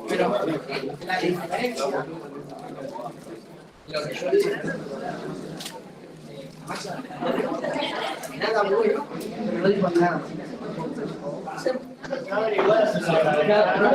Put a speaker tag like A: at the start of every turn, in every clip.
A: Pero la diferencia, lo que yo digo, nada bueno, pero no digo nada. Pero no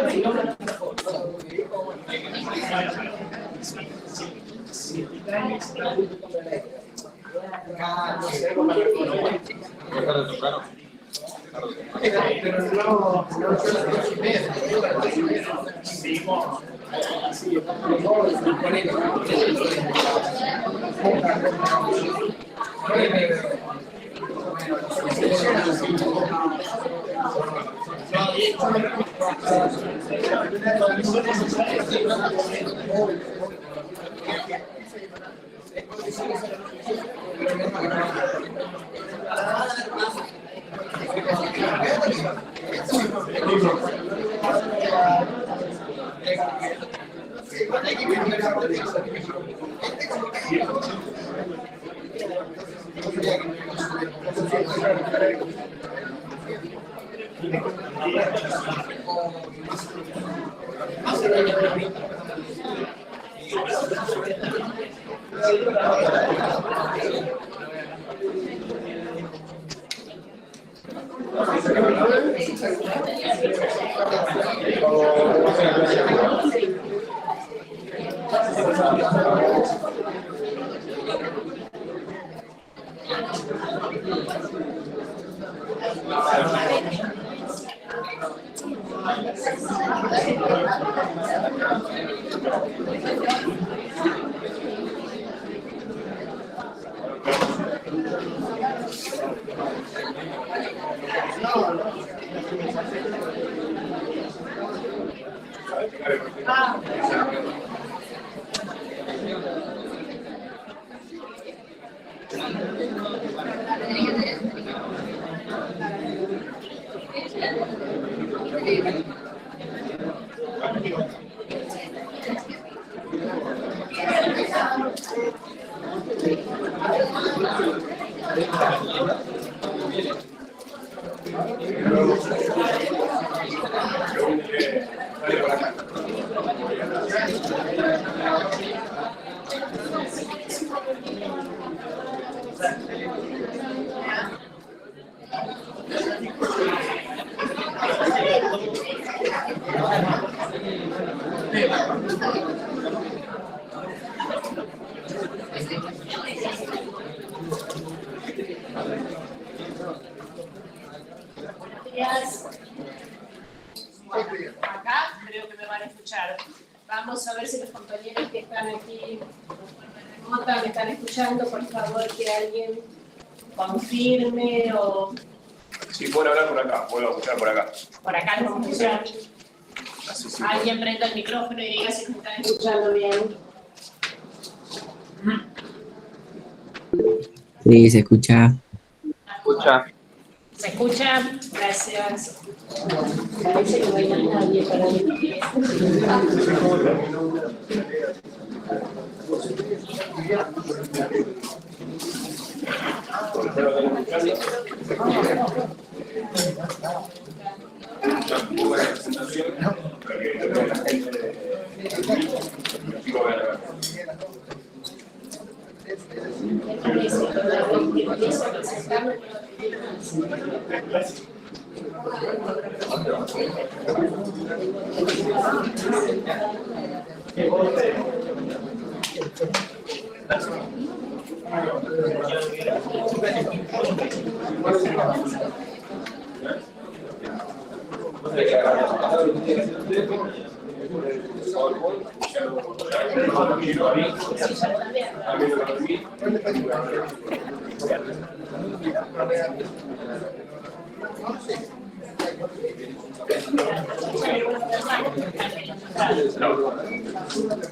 B: Acá creo que me van a escuchar. Vamos a ver si los compañeros que están aquí me están escuchando. Por favor, que alguien confirme o...
C: Sí, pueden hablar por acá, vuelvo a escuchar por acá.
B: Por acá nos escuchan.
C: Sí.
B: Alguien prenda el micrófono y diga si me están escuchando bien.
D: Sí, se escucha.
B: ¿Se escucha? Gracias. Parece que no hay nadie para mí.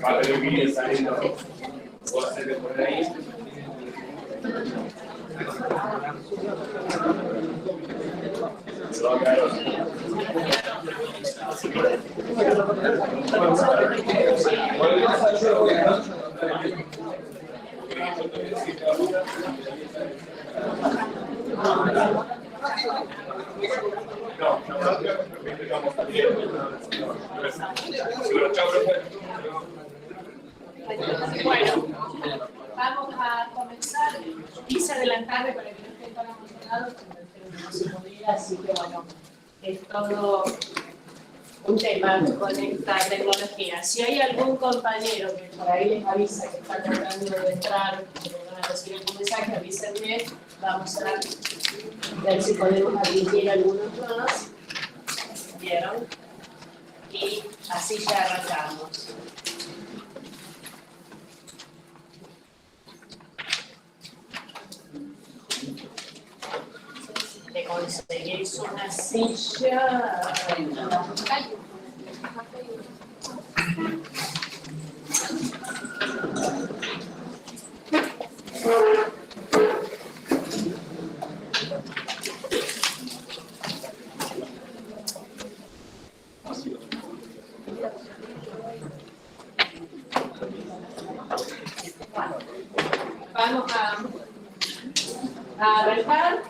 C: Va a tener que ir saliendo. Puedo hacerle poner ahí. Se va a caer.
B: Bueno, vamos a comenzar. Quise adelantarme para que no estén tan emocionados, pero no se podía, así que bueno, es todo un tema con esta tecnología. Si hay algún compañero que por ahí les avisa que está tratando de entrar, que van a recibir un mensaje, avísenme, vamos a ver si podemos admitir algunos más. ¿Vieron? Y así ya arrancamos. De conseguir una silla. Vamos a arrancar.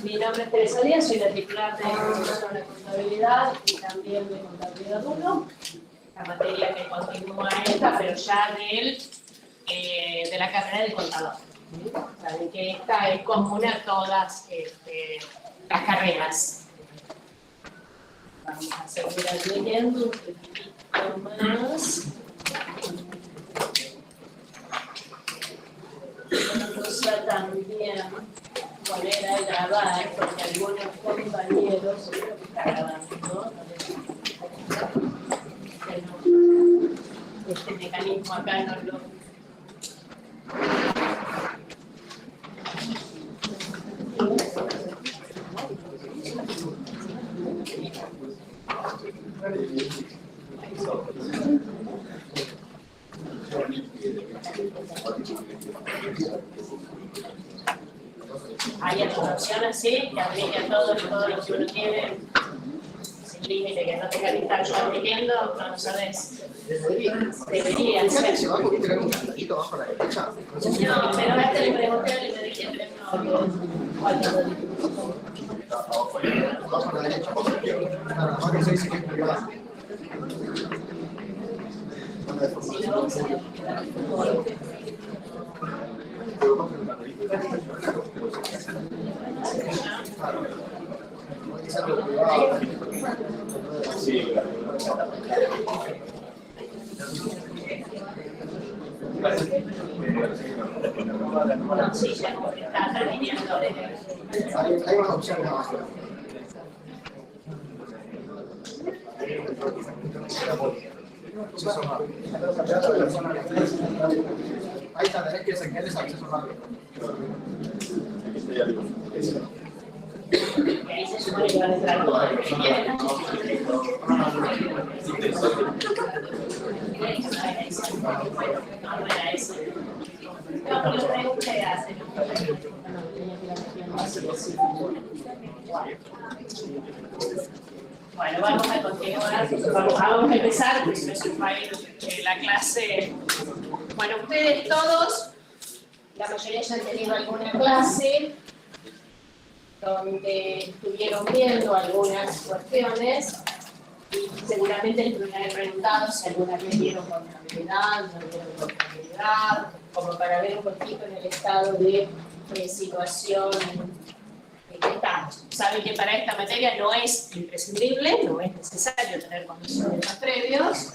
B: Mi nombre es Teresa Díaz, soy la titular de Introducción a la Contabilidad y también de Contabilidad 1, la materia que continúa esta, pero ya de la carrera de contador. Saben que esta es común a todas las carreras. Vamos a seguir leyendo un poquito más. Una cosa también, poner a grabar, porque algunos compañeros, creo que está grabando, ¿no? Este mecanismo acá no lo... Hay alguna opción así, que aplique a todo lo que uno tiene, sin límite, que no tenga que estar compitiendo, no lo sabes. Debería ser.
A: No,
B: pero a este le pregunté y me dije que no.
C: Sí.
B: No, sí, ya está terminando.
A: Hay unas opciones abajo. Ahí está, tenés que sacarles acceso rápido.
B: Que ahí se supone que van a entrar todos los que quieren. No era eso. No, porque lo pregunté hace. Bueno, vamos a continuar. Vamos a empezar la clase. Bueno, ustedes todos, la mayoría ya han tenido alguna clase donde estuvieron viendo algunas cuestiones y seguramente les van a haber preguntado si alguna vez vieron contabilidad, no vieron contabilidad, como para ver un poquito en el estado de situación en que estamos. Saben que para esta materia no es imprescindible, no es necesario tener conocimientos previos,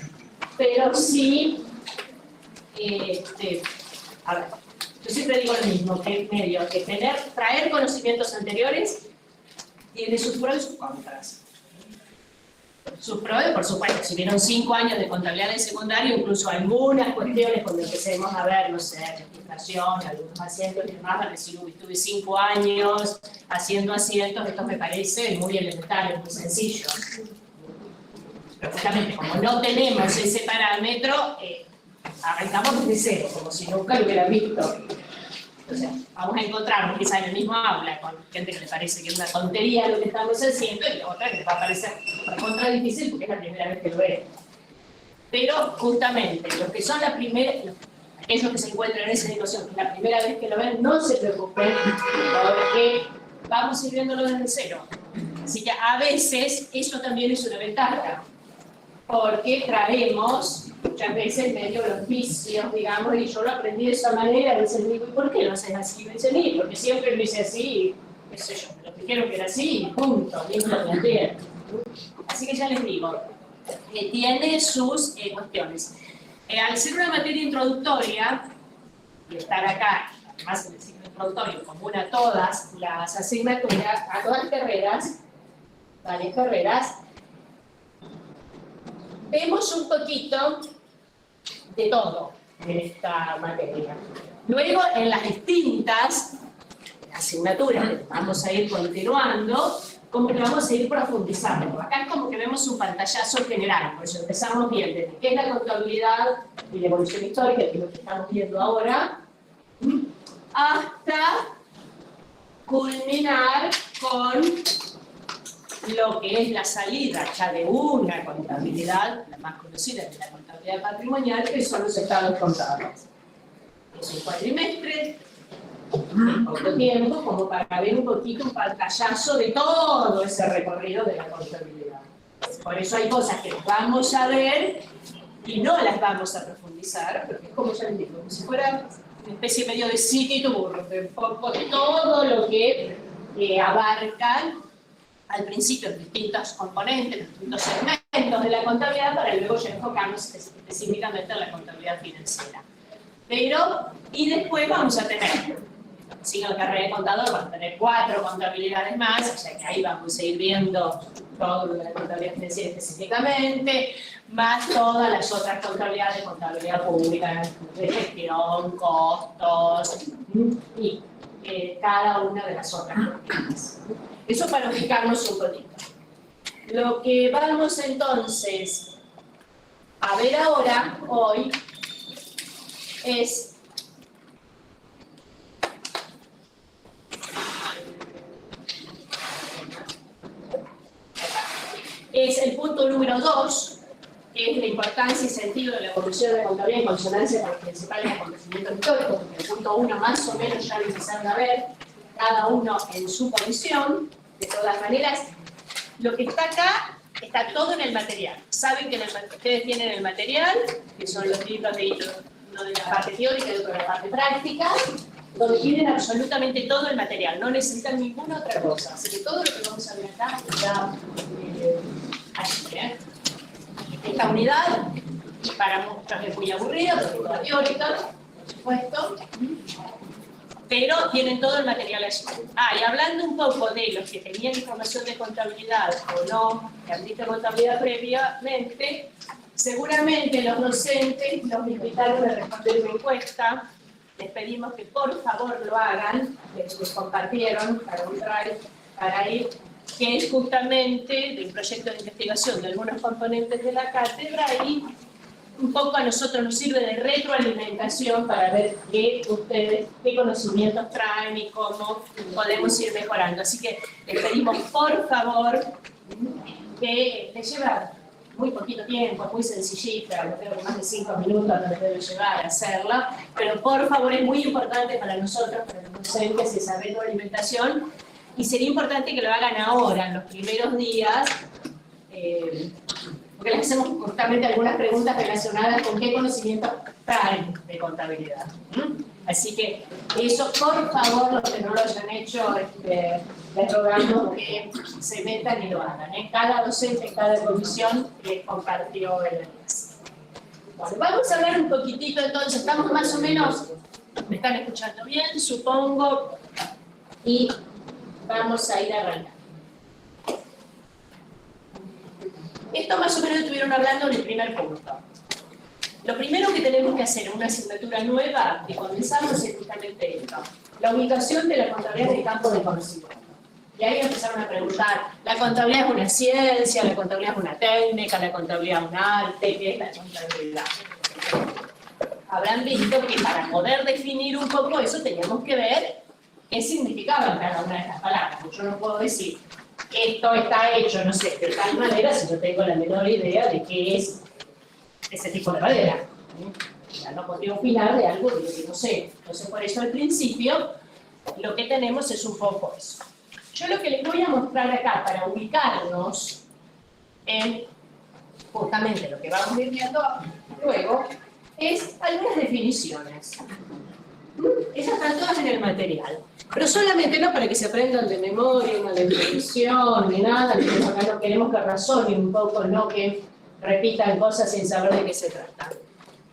B: pero sí, a ver, yo siempre digo lo mismo, que medio que traer conocimientos anteriores tiene sus pros y sus contras. sus pros, por supuesto, si vieron 5 años de contabilidad de secundario, incluso algunas cuestiones cuando empecemos a ver, no sé, registración, algunos asientos y demás, van a decir, uy, estuve 5 años haciendo asientos, esto me parece muy elemental, muy sencillo. Pero justamente, como no tenemos ese parámetro, arrancamos desde cero, como si nunca lo hubieran visto. Entonces, vamos a encontrarnos quizá en el mismo aula con gente que le parece que es una tontería lo que estamos haciendo y otra que le va a parecer contra difícil porque es la primera vez que lo ve. Pero justamente los que son aquellos que se encuentran en esa situación, que es la primera vez que lo ven, no se preocupen porque vamos a ir viéndolo desde cero. Así que a veces eso también es una ventaja, porque traemos muchas veces medio los vicios, digamos, y yo lo aprendí de esa manera, a veces digo, ¿y por qué lo haces así? Me dicen, "Sí, porque siempre lo hice así, qué sé yo, me lo dijeron que era así, y punto, y lo planteé". Así que ya les digo, tiene sus cuestiones. Al ser una materia introductoria, y estar acá, además en el ciclo introductorio, común a todas las asignaturas, a todas las carreras, varias carreras, vemos un poquito de todo en esta materia. Luego, en las distintas asignaturas que vamos a ir continuando, como que vamos a ir profundizando. Acá es como que vemos un pantallazo general, por eso empezamos bien desde qué es la contabilidad y la evolución histórica, que es lo que estamos viendo ahora, hasta culminar con lo que es la salida ya de una contabilidad, la más conocida que es la contabilidad patrimonial, que son los estados contables. Es un cuatrimestre, poco tiempo, como para ver un poquito un pantallazo de todo ese recorrido de la contabilidad. Por eso hay cosas que vamos a ver y no las vamos a profundizar, porque es como ya les digo, como si fuera una especie medio de city tour, de un poco de todo lo que abarcan al principio los distintos componentes, los distintos segmentos de la contabilidad, para luego ya enfocarnos específicamente en la contabilidad financiera. Pero, y después vamos a tener, sigue la carrera de contador, vamos a tener 4 contabilidades más, o sea que ahí vamos a ir viendo todo lo de la contabilidad financiera específicamente, más todas las otras contabilidades, contabilidad pública, de gestión, costos, y cada una de las otras cuestiones. Eso para ubicarnos un poquito. Lo que vamos entonces a ver ahora, hoy, es el punto número 2, que es la importancia y sentido de la evolución de la contabilidad en consonancia con los principales acontecimientos históricos, porque el punto 1 más o menos ya lo empezaron a ver, cada uno en su posición. De todas maneras, lo que está acá está todo en el material. Saben que ustedes tienen el material, que son los libros de uno de la parte teórica y otro de la parte práctica, donde tienen absolutamente todo el material, no necesitan ninguna otra cosa. Así que todo lo que vamos a ver acá está allí. Esta unidad, para muchos es muy aburrida, porque es toda teórica, por supuesto, pero tienen todo el material allí. Y hablando un poco de los que tenían información de contabilidad o no, que han visto contabilidad previamente, seguramente los docentes los invitaron a responder una encuesta. Les pedimos que por favor lo hagan, les compartieron para un drive, para ir, que es justamente del proyecto de investigación de algunos componentes de la cátedra, y un poco a nosotros nos sirve de retroalimentación para ver qué conocimientos traen y cómo podemos ir mejorando. Así que les pedimos por favor que les lleve muy poquito tiempo, es muy sencillita, no creo que más de 5 minutos no les debe llevar a hacerla, pero por favor es muy importante para nosotros, para los docentes, esa retroalimentación, y sería importante que lo hagan ahora, en los primeros días, porque les hacemos justamente algunas preguntas relacionadas con qué conocimientos traen de contabilidad. Así que eso, por favor, los que no lo hayan hecho, les rogamos que se metan y lo hagan. Cada docente, cada comisión compartió el enlace. Bueno, vamos a hablar un poquitito entonces, estamos más o menos, me están escuchando bien, supongo, y vamos a ir arrancando. Esto más o menos estuvieron hablando en el primer punto. Lo primero que tenemos que hacer en una asignatura nueva que comenzamos es justamente esto. La ubicación de la contabilidad en el campo del conocimiento. Y ahí empezaron a preguntar, ¿la contabilidad es una ciencia? ¿La contabilidad es una técnica? ¿La contabilidad es un arte? ¿Qué es la contabilidad? Habrán visto que para poder definir un poco eso teníamos que ver qué significaban cada una de estas palabras. Yo no puedo decir, esto está hecho, no sé, de tal manera si yo tengo la menor idea de qué es ese tipo de madera. Ya no podría opinar de algo que yo no sé. Entonces, por eso al principio lo que tenemos es un poco eso. Yo lo que les voy a mostrar acá para ubicarnos en justamente lo que vamos a ir viendo luego es algunas definiciones. Esas están todas en el material. Pero solamente no para que se aprendan de memoria, una definición, ni nada. Acá no queremos que razonen un poco, no que repitan cosas sin saber de qué se trata.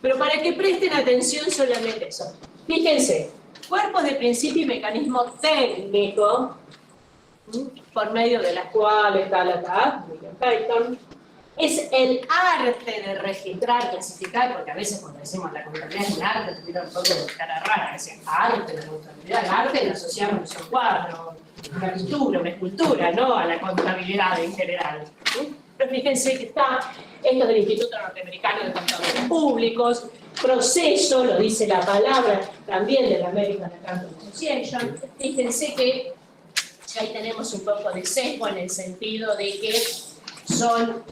B: Pero para que presten atención solamente eso. Fíjense, cuerpos de principio y mecanismo técnico, por medio de las cuales William Peyton, es el arte de registrar, clasificar, porque a veces cuando decimos la contabilidad es un arte, te tira un poco de cara rara, decir arte de la contabilidad, el arte lo asociamos a un cuadro, una pintura, una escultura, no a la contabilidad en general. Pero fíjense que está esto del Instituto Norteamericano de Contadores Públicos, proceso, lo dice la palabra también de la American Accounting Association. Fíjense que ahí tenemos un poco de sesgo en el sentido de que son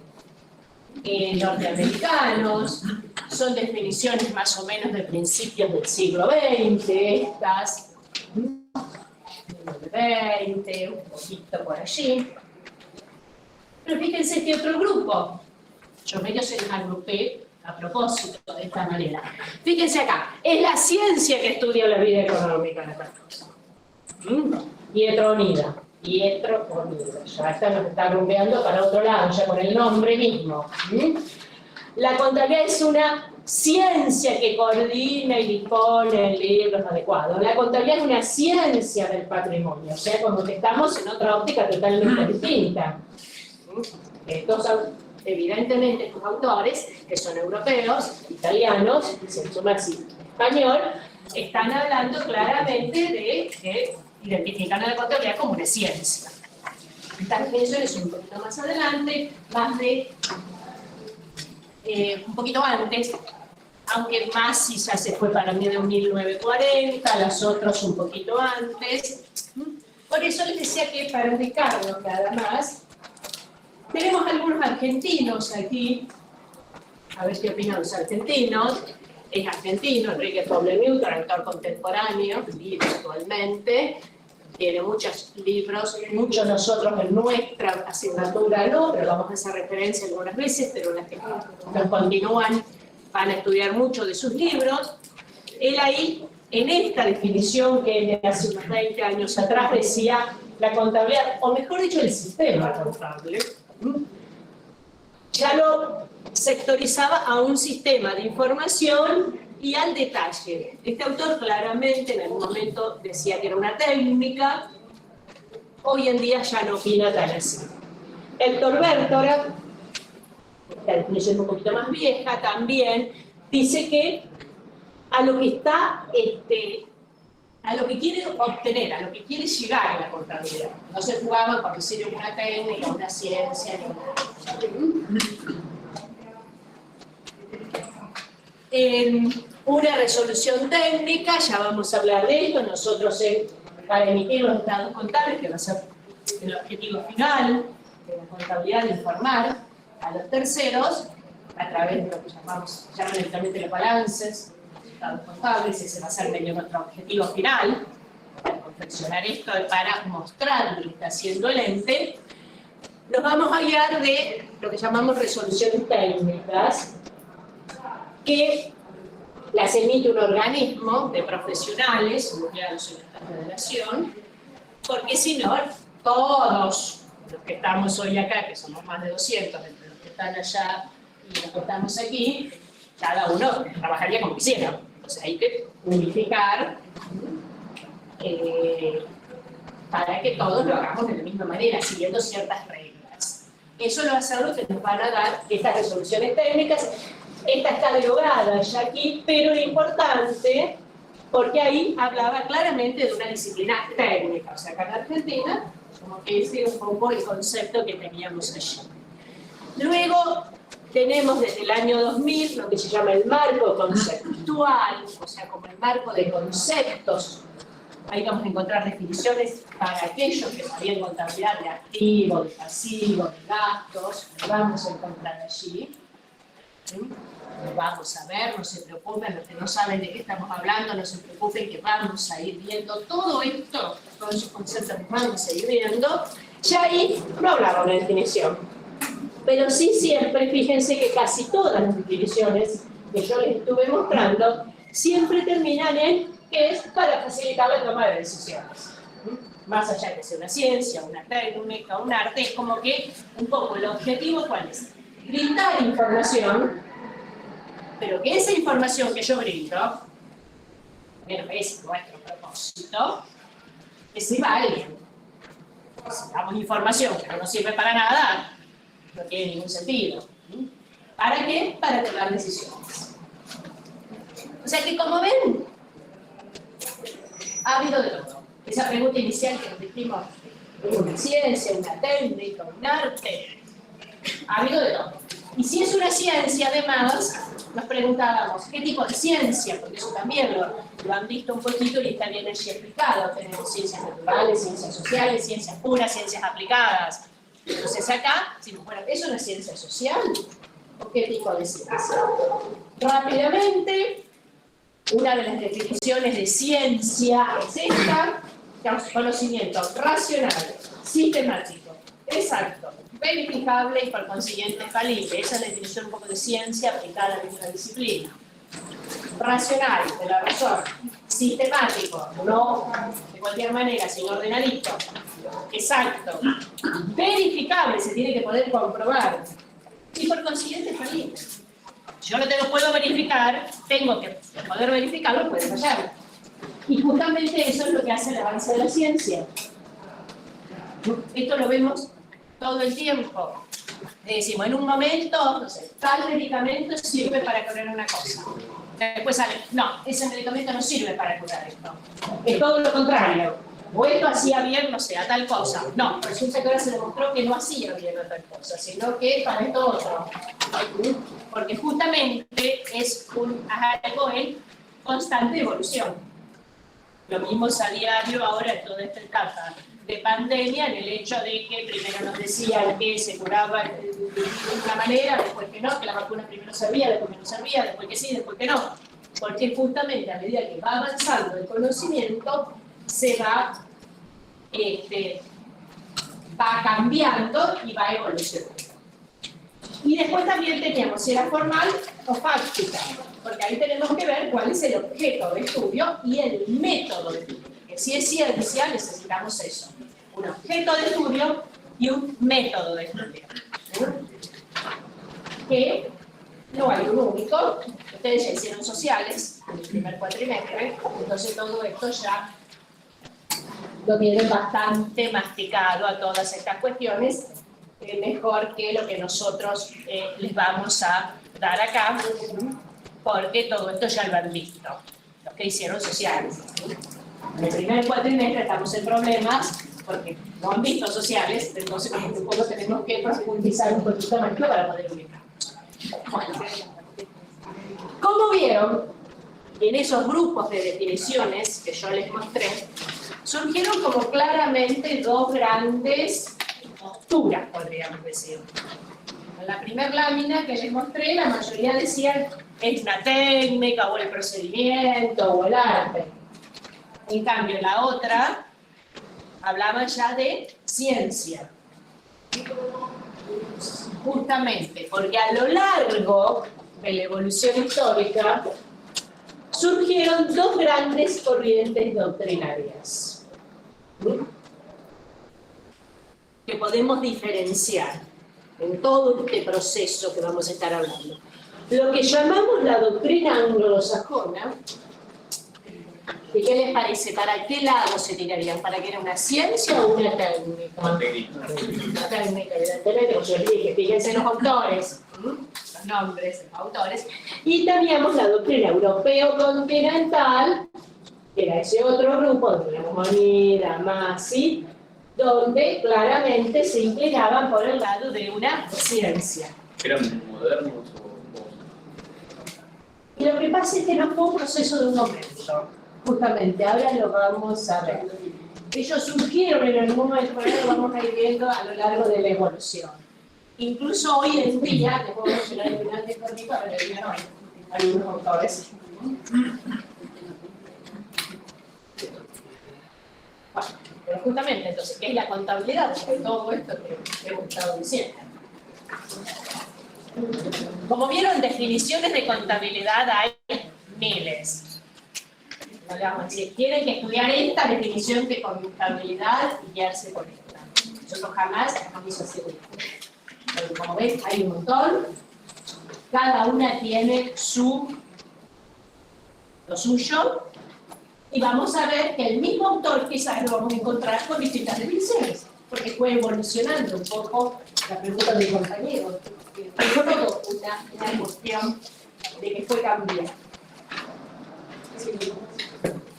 B: norteamericanos, son definiciones más o menos de principios del siglo XX, estas, del XX, un poquito por allí. Pero fíjense este otro grupo, yo medio se los agrupé a propósito de esta manera. Fíjense acá, es la ciencia que estudia la vida económica en esta cosa. Pietro Onida, ya esta nos está rumbeando para otro lado, ya con el nombre mismo. La contabilidad es una ciencia que coordina y dispone libros adecuados. La contabilidad es una ciencia del patrimonio, o sea, como que estamos en otra óptica totalmente distinta. Estos son, evidentemente, estos autores, que son europeos, italianos, se suma así, español, están hablando claramente de que identifican a la contabilidad como una ciencia. Esta definición es un poquito más adelante, más de un poquito antes, aunque Masi ya se fue para mí de 1940, las otras un poquito antes. Por eso les decía que para ubicarnos nada más, tenemos algunos argentinos aquí, a ver qué opinan los argentinos. Es argentino, Enrique Poble-Newton, autor contemporáneo, vive actualmente, tiene muchos libros, muchos nosotros en nuestra asignatura no, pero vamos a hacer referencia algunas veces, pero las que nos continúan van a estudiar mucho de sus libros. Él ahí, en esta definición que él hace unos 20 años atrás decía, la contabilidad, o mejor dicho, el sistema contable, ya lo sectorizaba a un sistema de información y al detalle. Este autor claramente en algún momento decía que era una técnica, hoy en día ya no opina tan así. Héctor Bertora, esta definición un poquito más vieja también, dice que a lo que está, a lo que quiere obtener, a lo que quiere llegar a la contabilidad. No se jugaba por decir una técnica, una ciencia, una resolución técnica, ya vamos a hablar de esto, nosotros para emitir los estados contables, que va a ser el objetivo final de la contabilidad, de informar a los terceros, a través de lo que llaman literalmente los balances, estados contables, ese va a ser medio nuestro objetivo final, para confeccionar esto, para mostrar lo que está haciendo el ente. Nos vamos a guiar de lo que llamamos resoluciones técnicas, que las emite un organismo de profesionales, empleados en esta federación, porque si no, todos los que estamos hoy acá, que somos más de 200, entre los que están allá y los que estamos aquí, cada uno trabajaría como quisiera. Entonces hay que unificar para que todos lo hagamos de la misma manera, siguiendo ciertas reglas. Eso lo hace lo que nos van a dar estas resoluciones técnicas. Esta está derogada ya aquí, pero importante, porque ahí hablaba claramente de una disciplina técnica. O sea, acá en Argentina, como que ese es un poco el concepto que teníamos allí. Luego tenemos desde el año 2000 lo que se llama el marco conceptual, o sea, como el marco de conceptos. Ahí vamos a encontrar definiciones para aquellos que sabían contabilidad de activos, de pasivos, de gastos. Lo vamos a encontrar allí. Lo vamos a ver, no se preocupen, los que no saben de qué estamos hablando, no se preocupen que vamos a ir viendo todo esto, todos esos conceptos que vamos a ir viendo. Ya ahí no hablaba una definición, pero sí siempre, fíjense que casi todas las definiciones que yo les estuve mostrando, siempre terminan en que es para facilitar la toma de decisiones. Más allá de que sea una ciencia, una técnica, un arte, es como que un poco el objetivo, ¿cuál es? Brindar información, pero que esa información que yo brindo, bueno, es nuestro propósito, que sirva a alguien. Si damos información que no sirve para nada, no tiene ningún sentido. ¿Para qué? Para tomar decisiones. O sea que, como ven, ha habido de todo. Esa pregunta inicial que nos dijimos, una ciencia, una técnica, un arte, ha habido de todo. Y si es una ciencia, además, nos preguntábamos, ¿qué tipo de ciencia? Porque eso también lo han visto un poquito y está bien allí explicado. Tenemos ciencias naturales, ciencias sociales, ciencias puras, ciencias aplicadas. Entonces acá, si bueno, ¿es una ciencia social? ¿O qué tipo de ciencia? Rápidamente, una de las definiciones de ciencia es esta: conocimiento racional, sistemático, exacto, verificable y por consiguiente falible. Esa es la definición un poco de ciencia aplicada a una disciplina. Racional, de la razón. Sistemático, no de cualquier manera, sino ordenadito. Exacto. Verificable, se tiene que poder comprobar. Y por consiguiente falible. Yo no te lo puedo verificar, tengo que poder verificarlo, puede fallar. Y justamente eso es lo que hace el avance de la ciencia. Esto lo vemos todo el tiempo. Decimos, en un momento, no sé, tal medicamento sirve para curar una cosa. Después sale, no, ese medicamento no sirve para curar esto. Es todo lo contrario. O esto hacía bien, no sé, a tal cosa. No, resulta que ahora se demostró que no hacía bien a tal cosa, sino que para esto otro. Porque justamente es algo en constante evolución. Lo vimos a diario ahora en toda esta etapa de pandemia, en el hecho de que primero nos decían que se curaba de una manera, después que no, que la vacuna primero servía, después que no servía, después que sí, después que no. Porque justamente a medida que va avanzando el conocimiento, se va cambiando y va evolucionando. Y después también teníamos si era formal o fáctica, porque ahí tenemos que ver cuál es el objeto de estudio y el método de estudio. Que si es ciencia necesitamos eso, un objeto de estudio y un método de estudio. Que no hay un único. Ustedes ya hicieron sociales en el primer cuatrimestre, entonces todo esto ya lo tienen bastante masticado a todas estas cuestiones, mejor que lo que nosotros les vamos a dar acá, porque todo esto ya lo han visto, los que hicieron sociales. En el primer cuatrimestre estamos en problemas, porque no han visto sociales, entonces como supongo tenemos que profundizar un poquito más para poder ubicarnos. Bueno, como vieron, en esos grupos de definiciones que yo les mostré, surgieron como claramente dos grandes posturas, podríamos decir. En la primera lámina que les mostré, la mayoría decían es una técnica, o el procedimiento, o el arte. En cambio, la otra hablaba ya de ciencia. Justamente porque a lo largo de la evolución histórica surgieron dos grandes corrientes doctrinarias que podemos diferenciar en todo este proceso que vamos a estar hablando. Lo que llamamos la doctrina anglosajona ¿Y qué les parece? ¿Para qué lado se tirarían? ¿Para que era una ciencia o una técnica?
C: Una técnica.
B: Una técnica, evidentemente, como yo les dije, fíjense los autores, los nombres, los autores. Y teníamos la doctrina europeo-continental, que era ese otro grupo, de Monod, Damasio, donde claramente se inclinaban por el lado de una ciencia.
C: ¿Eran modernos o...?
B: Y lo que pasa es que no fue un proceso de un momento, justamente, ahora lo vamos a ver. Ellos surgieron en algún momento, pero ahora lo vamos a ir viendo a lo largo de la evolución. Incluso hoy en día, les puedo mencionar el final de Córnico, pero el día no hay algunos autores. Bueno, pero justamente, entonces, ¿qué es la contabilidad? De todo esto que hemos estado diciendo. Como vieron, definiciones de contabilidad hay miles. No le vamos a decir, tienen que estudiar esta definición de contabilidad y guiarse por esta. Nosotros jamás vamos a hacer esto. Pero como ven, hay un montón. Cada una tiene lo suyo. Y vamos a ver que el mismo autor quizás lo vamos a encontrar con distintas definiciones. Porque fue evolucionando un poco la pregunta del compañero. Fue todo una cuestión de que fue cambiando.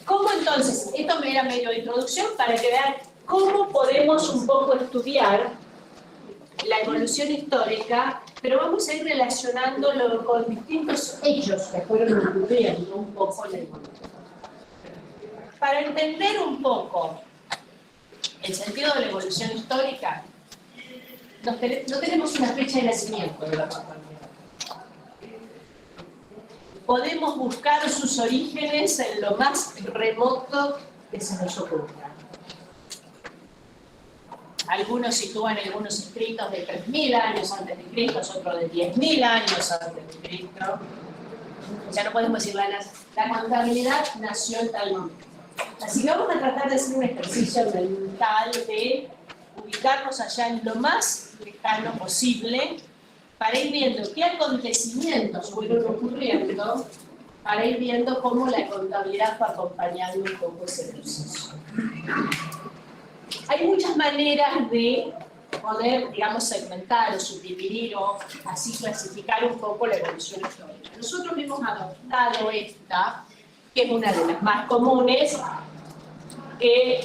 B: ¿Cómo entonces? Esto me era medio de introducción para que vean cómo podemos un poco estudiar la evolución histórica, pero vamos a ir relacionándolo con distintos hechos que fueron ocurriendo un poco en la evolución. Para entender un poco el sentido de la evolución histórica, no tenemos una fecha de nacimiento de la contabilidad. Podemos buscar sus orígenes en lo más remoto que se nos ocurra. Algunos sitúan algunos escritos de 3.000 años antes de Cristo, otros de 10.000 años antes de Cristo. Ya no podemos decir la contabilidad nació en tal momento. Así que vamos a tratar de hacer un ejercicio mental de ubicarnos allá en lo más lejano posible para ir viendo qué acontecimientos fueron ocurriendo, para ir viendo cómo la contabilidad fue acompañando un poco ese proceso. Hay muchas maneras de poder, digamos, segmentar o subdividir o así clasificar un poco la evolución histórica. Nosotros hemos adoptado esta, que es una de las más comunes, que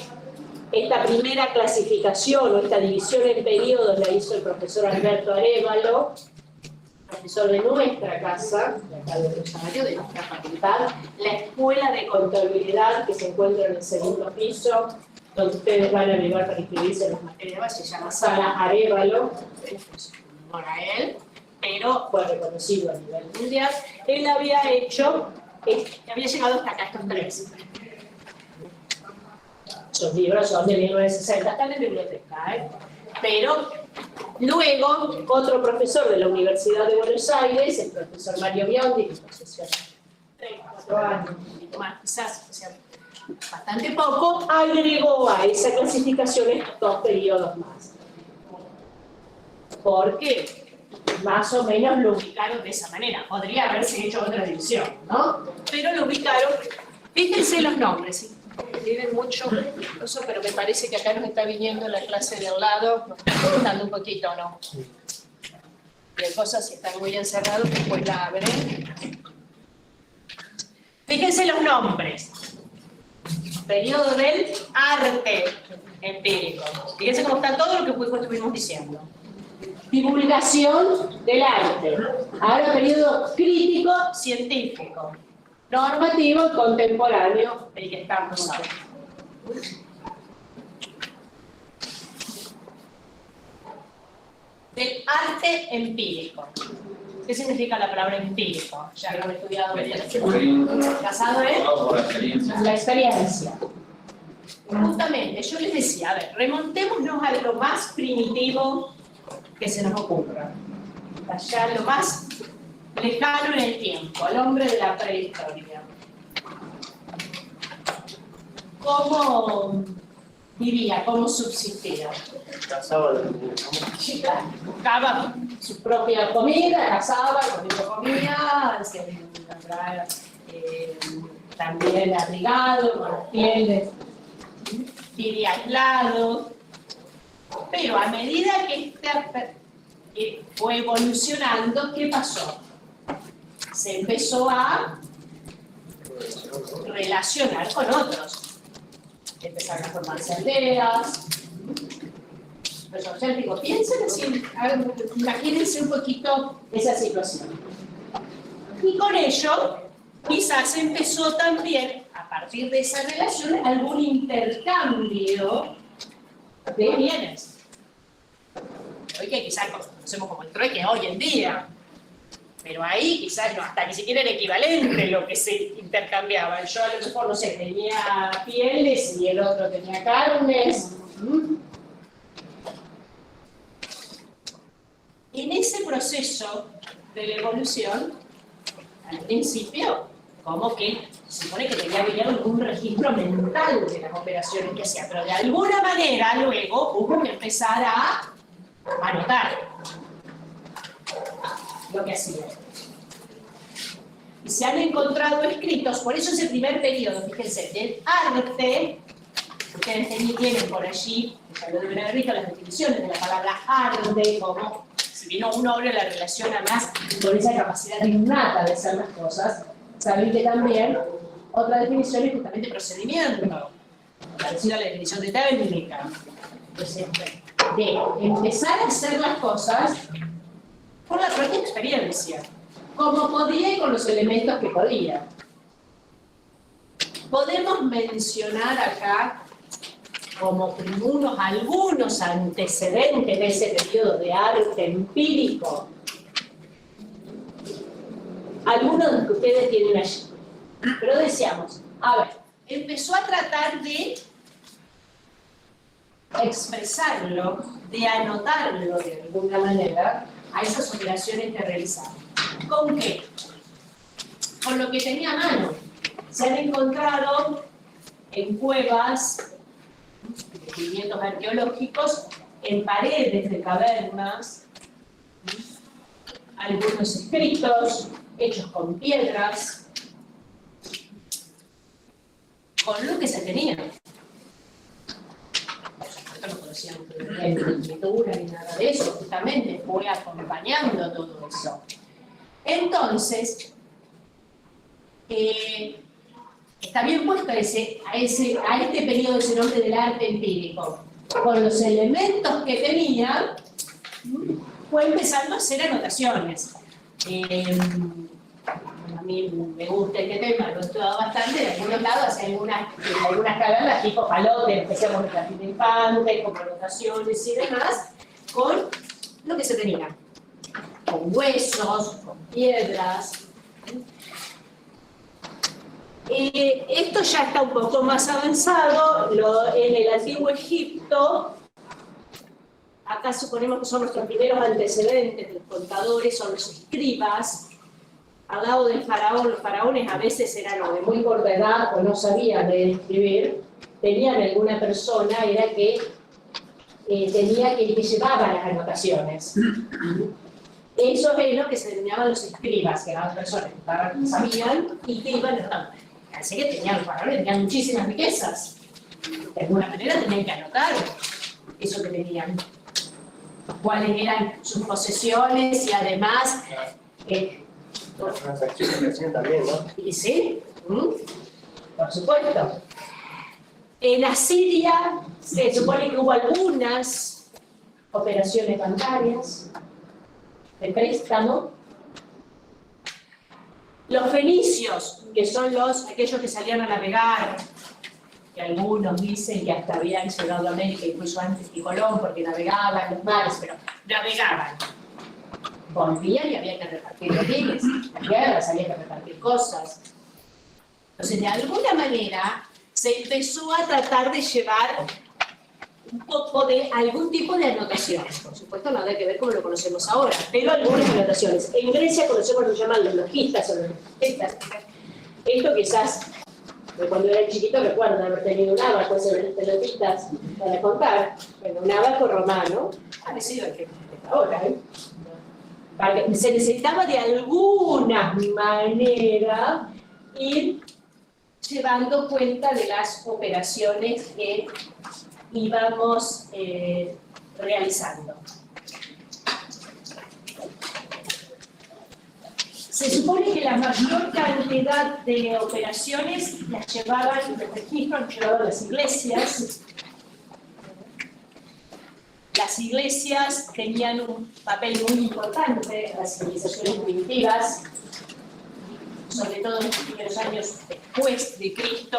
B: esta primera clasificación o esta división en periodos la hizo el profesor Alberto Arévalo, profesor de nuestra casa, de acá de Rosario, de nuestra facultad, la Escuela de Contabilidad que se encuentra en el segundo piso, donde ustedes van a llegar para inscribirse en las materias, se llama Sala Arévalo, por a él, pero fue reconocido a nivel mundial. Él había hecho, había llegado hasta acá estos tres. Esos libros son de 1960, están en la biblioteca, pero luego otro profesor de la Universidad de Buenos Aires, el profesor Mario Biondi, que profesor 3, 4 años, un poquito más quizás, o sea, bastante poco, agregó a esa clasificación estos dos periodos más. ¿Por qué? Más o menos lo ubicaron de esa manera. Podría haberse hecho otra división, ¿no? Pero lo ubicaron. Fíjense los nombres, ¿sí? Tienen mucho eso, pero me parece que acá nos está viniendo la clase de al lado, nos está costando un poquito, ¿no? Y hay cosas que están muy encerradas, después la abren. Fíjense los nombres. Periodo del arte empírico. Fíjense cómo está todo lo que estuvimos diciendo. Divulgación del arte. Ahora periodo crítico científico. Normativo contemporáneo, el que estamos ahora. Del arte empírico. ¿Qué significa la palabra empírico? Ya lo he estudiado. ¿Casado en? La experiencia. Justamente, yo les decía, a ver, remontémonos a lo más primitivo que se nos ocurra. Allá lo más lejano en el tiempo, al hombre de la prehistoria. ¿Cómo vivía? ¿Cómo subsistía? Buscaba su propia comida, cazaba, comía, también abrigado, con las pieles, vivía aislado, pero a medida que fue evolucionando, ¿qué pasó? Se empezó a relacionar con otros. Empezaron a formarse aldeas. Digo, piensen así, imagínense un poquito esa situación. Y con ello, quizás empezó también, a partir de esa relación, algún intercambio de bienes. Hoy que quizás conocemos como el trueque hoy en día, pero ahí quizás no, hasta ni siquiera era equivalente lo que se intercambiaba. Yo a lo mejor, no sé, tenía pieles y el otro tenía carnes. En ese proceso de la evolución, al principio, como que se supone que tenía que haber un registro mental de las operaciones que hacía, pero de alguna manera luego hubo que empezar a anotar lo que hacía. Y se han encontrado escritos, por eso ese primer periodo, fíjense, del arte, ustedes tienen por allí, ya lo deben haber visto, las definiciones de la palabra arte, como si bien uno abre la relación además con esa capacidad innata de hacer las cosas, saben que también otra definición es justamente procedimiento, parecida a la definición de técnica. Entonces, de empezar a hacer las cosas por la propia experiencia, como podía y con los elementos que podía. Podemos mencionar acá como algunos antecedentes de ese periodo de arte empírico. Algunos de los que ustedes tienen allí. Pero decíamos, a ver, empezó a tratar de expresarlo, de anotarlo de alguna manera a esas operaciones que realizaba. ¿Con qué? Con lo que tenía a mano. Se han encontrado en cuevas, descubrimientos arqueológicos, en paredes de cavernas, algunos escritos hechos con piedras, con lo que se tenía. Por supuesto no conocían ni pintura ni nada de eso, justamente fue acompañando todo eso. Entonces, está bien puesto a este periodo ese nombre del arte empírico. Con los elementos que tenía, fue empezando a hacer anotaciones. A mí me gusta este tema, lo he estudiado bastante, en algunos lados, en algunas cavernas tipo Palote, empezamos el jardín de infantes, con anotaciones y demás, con lo que se tenía. Con huesos, con piedras. Esto ya está un poco más avanzado. En el antiguo Egipto, acá suponemos que son nuestros primeros antecedentes, los contadores son los escribas. Al lado del faraón, los faraones a veces eran o de muy corta edad o no sabían leer y escribir. Tenían alguna persona, era que tenía que llevaba las anotaciones. Eso es lo que se denominaban los escribas, que eran personas que sabían y que iban a así que tenían, los faraones tenían muchísimas riquezas. De alguna manera tenían que anotar eso que tenían. Cuáles eran sus posesiones y además...
D: las transacciones que hacían también, ¿no?
B: Y sí, por supuesto. En Asiria se supone que hubo algunas operaciones bancarias de préstamo. Los fenicios, que son aquellos que salían a navegar, que algunos dicen que hasta habían llegado a América incluso antes que Colón, porque navegaban los mares, pero navegaban. Volvían y había que repartir los bienes, las guerras, había que repartir cosas. Entonces, de alguna manera, se empezó a tratar de llevar un poco de algún tipo de anotaciones. Por supuesto, nada que ver como lo conocemos ahora, pero algunas anotaciones. En Grecia conocemos lo que llaman los logistas o los logistas. Esto quizás, cuando era chiquito, recuerdo haber tenido un abaco sobre las pelotitas para contar. Bueno, un abaco romano, parecido al que está ahora, se necesitaba de alguna manera ir llevando cuenta de las operaciones que íbamos realizando. Se supone que la mayor cantidad de operaciones las llevaban, los registros los llevaban las iglesias. Las iglesias tenían un papel muy importante en las civilizaciones primitivas, sobre todo en los primeros años después de Cristo,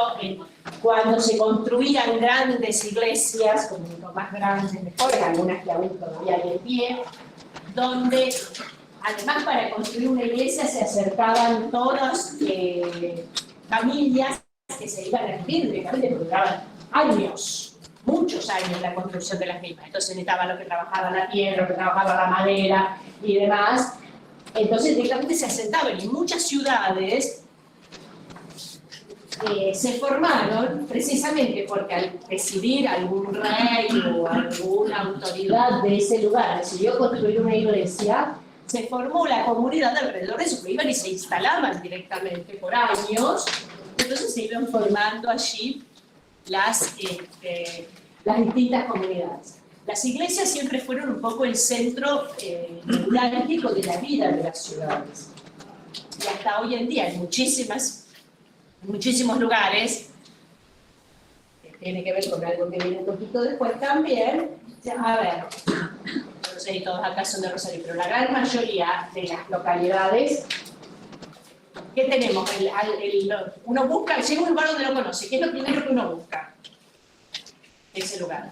B: cuando se construían grandes iglesias, como más grandes mejor, algunas que aún todavía hay en pie, donde además para construir una iglesia se acercaban todas familias que se iban a vivir directamente, porque duraban años, muchos años la construcción de las mismas. Entonces necesitaban los que trabajaban la tierra, los que trabajaban la madera y demás. Entonces directamente se asentaban, y muchas ciudades se formaron precisamente porque al decidir algún rey o alguna autoridad de ese lugar decidió construir una iglesia, se formó la comunidad alrededor de eso, que iban y se instalaban directamente por años. Entonces se iban formando allí las distintas comunidades. Las iglesias siempre fueron un poco el centro neurálgico de la vida de las ciudades. Y hasta hoy en día en muchísimos lugares, que tiene que ver con algo que viene un poquito después también, a ver, no sé si todos acá son de Rosario, pero la gran mayoría de las localidades, ¿qué tenemos? Uno busca, llega a un lugar donde lo conoce, ¿qué es lo primero que uno busca? Ese lugar.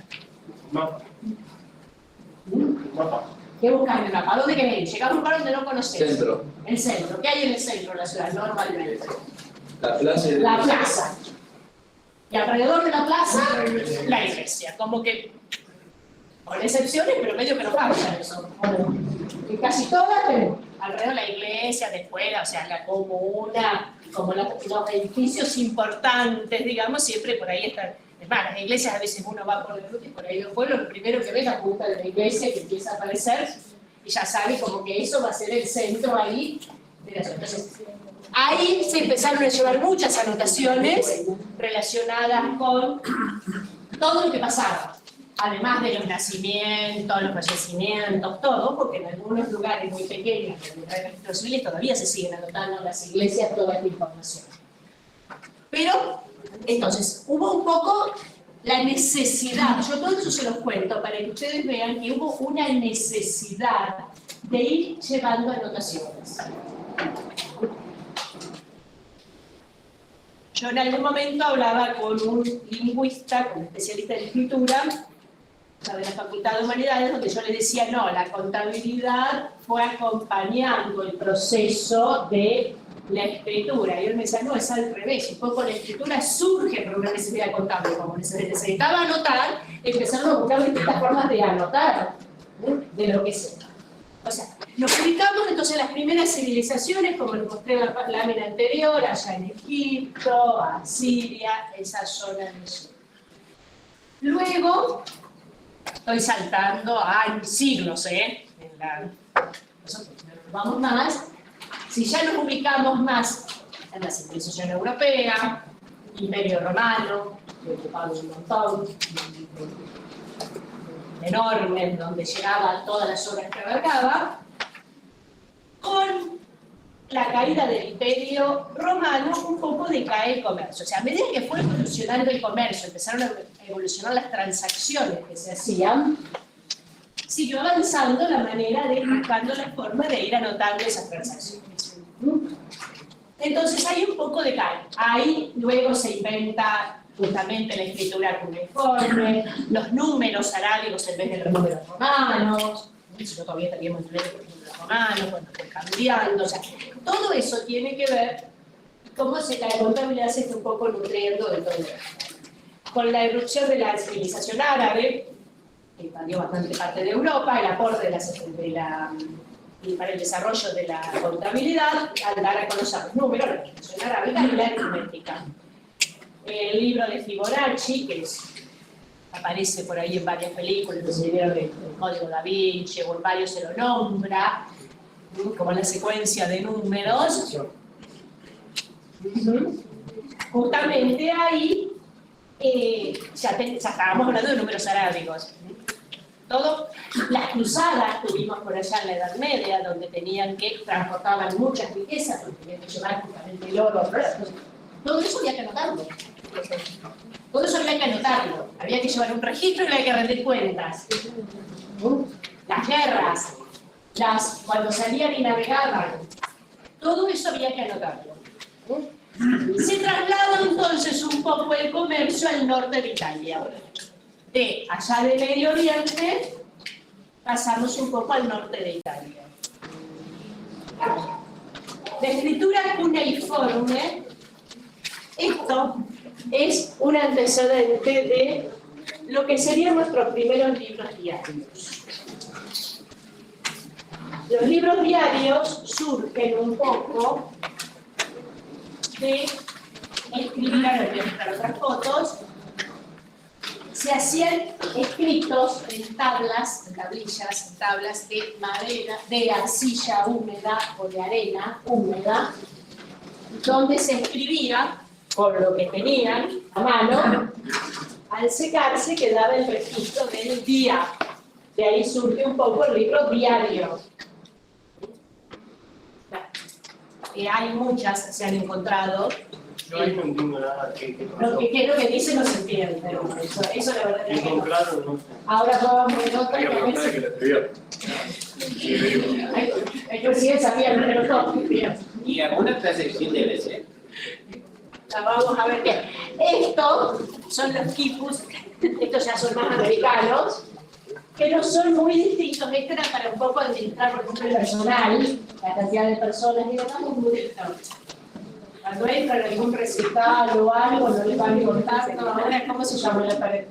C: Mapa.
B: ¿Qué buscas en el mapa? ¿A dónde querés ir? Llegamos a un lugar donde no conoces.
E: Centro.
B: El centro. ¿Qué hay en el centro de la ciudad normalmente?
E: La plaza.
B: La plaza. Y alrededor de la plaza, la iglesia. Como que, con excepciones, pero medio que no cambia eso. Y casi todas, pero alrededor de la iglesia, de fuera, o sea, la comuna, como los edificios importantes, digamos, siempre por ahí están. Es más, las iglesias a veces uno va por el ruta y por ahí los pueblos, lo primero que ve es la punta de la iglesia que empieza a aparecer y ya sabe como que eso va a ser el centro ahí de la ciudad. Entonces, ahí se empezaron a llevar muchas anotaciones relacionadas con todo lo que pasaba, además de los nacimientos, los fallecimientos, todo, porque en algunos lugares muy pequeños, donde hay registros civiles, todavía se siguen anotando en las iglesias toda esta información. Pero entonces, hubo un poco la necesidad, yo todo eso se los cuento para que ustedes vean que hubo una necesidad de ir llevando anotaciones. Yo en algún momento hablaba con un lingüista, con un especialista en escritura, de la Facultad de Humanidades, donde yo le decía, no, la contabilidad fue acompañando el proceso de la escritura, y él me decía, no, es al revés, un poco la escritura surge por una necesidad contable, como necesitaba anotar, empezaron a buscar distintas formas de anotar, de lo que sea. O sea, nos ubicamos entonces en las primeras civilizaciones, como les mostré en la lámina anterior, allá en Egipto, Asiria, esa zona del sur. Luego, estoy saltando a siglos, nosotros nos vamos más. Si ya nos ubicamos más en la civilización europea, Imperio Romano, que ocupaba un montón, enorme, donde llegaba todas las obras que abarcaba, con la caída del Imperio Romano un poco decae el comercio. O sea, a medida que fue evolucionando el comercio, empezaron a evolucionar las transacciones que se hacían, siguió avanzando la manera de buscando la forma de ir anotando esas transacciones. Entonces hay un poco de cae. Ahí luego se inventa justamente la escritura cuneiforme, los números arábigos en vez de los números romanos, si no todavía estaríamos en los números romanos, cuando fue cambiando, o sea, todo eso tiene que ver cómo la contabilidad se está un poco nutriendo de todo esto. Con la irrupción de la civilización árabe, que invadió bastante parte de Europa, el aporte y para el desarrollo de la contabilidad, al dar a conocer los números, la legislación arábica y la aritmética. El libro de Fibonacci, que aparece por ahí en varias películas, no sé si vieron el Código Da Vinci, o en varios se lo nombra, como la secuencia de números. justamente ahí ya estábamos hablando de números arábigos. Las cruzadas tuvimos por allá en la Edad Media, donde transportaban muchas riquezas, porque tenían que llevar justamente el oro. Todo eso había que anotarlo. Todo eso había que anotarlo. Había que llevar un registro y había que rendir cuentas. Las guerras, cuando salían y navegaban, todo eso había que anotarlo. Se traslada entonces un poco el comercio al norte de Italia. De allá del Medio Oriente pasamos un poco al norte de Italia. La escritura cuneiforme, esto es un antecedente de lo que serían nuestros primeros libros diarios. Los libros diarios surgen un poco de escribir, ahora voy a mostrar otras fotos, se hacían escritos en tablas, en tablillas, en tablas de madera, de arcilla húmeda o de arena húmeda, donde se escribía con lo que tenían a mano. Al secarse quedaba el registro del día. De ahí surge un poco el libro diario. Hay muchas, se han encontrado.
D: Yo ahí no entiendo nada. ¿Qué
B: Lo que dice no se entiende, pero eso la verdad es que no.
D: Claro, no sé.
B: Ahora vamos a otra
C: Hay que
B: que a ver
C: preguntar que le escribió.
B: hay que si él sabía el número todo.
E: ¿Y alguna traducción debe ser?
B: Vamos a ver qué. Estos son los quipus, estos ya son más americanos, pero son muy distintos. Este era para un poco administrar, por ejemplo, el personal, la cantidad de personas y demás, es muy distinto. Cuando entran en algún recital o algo, no les van contando, ahora, ¿cómo se llama la pared?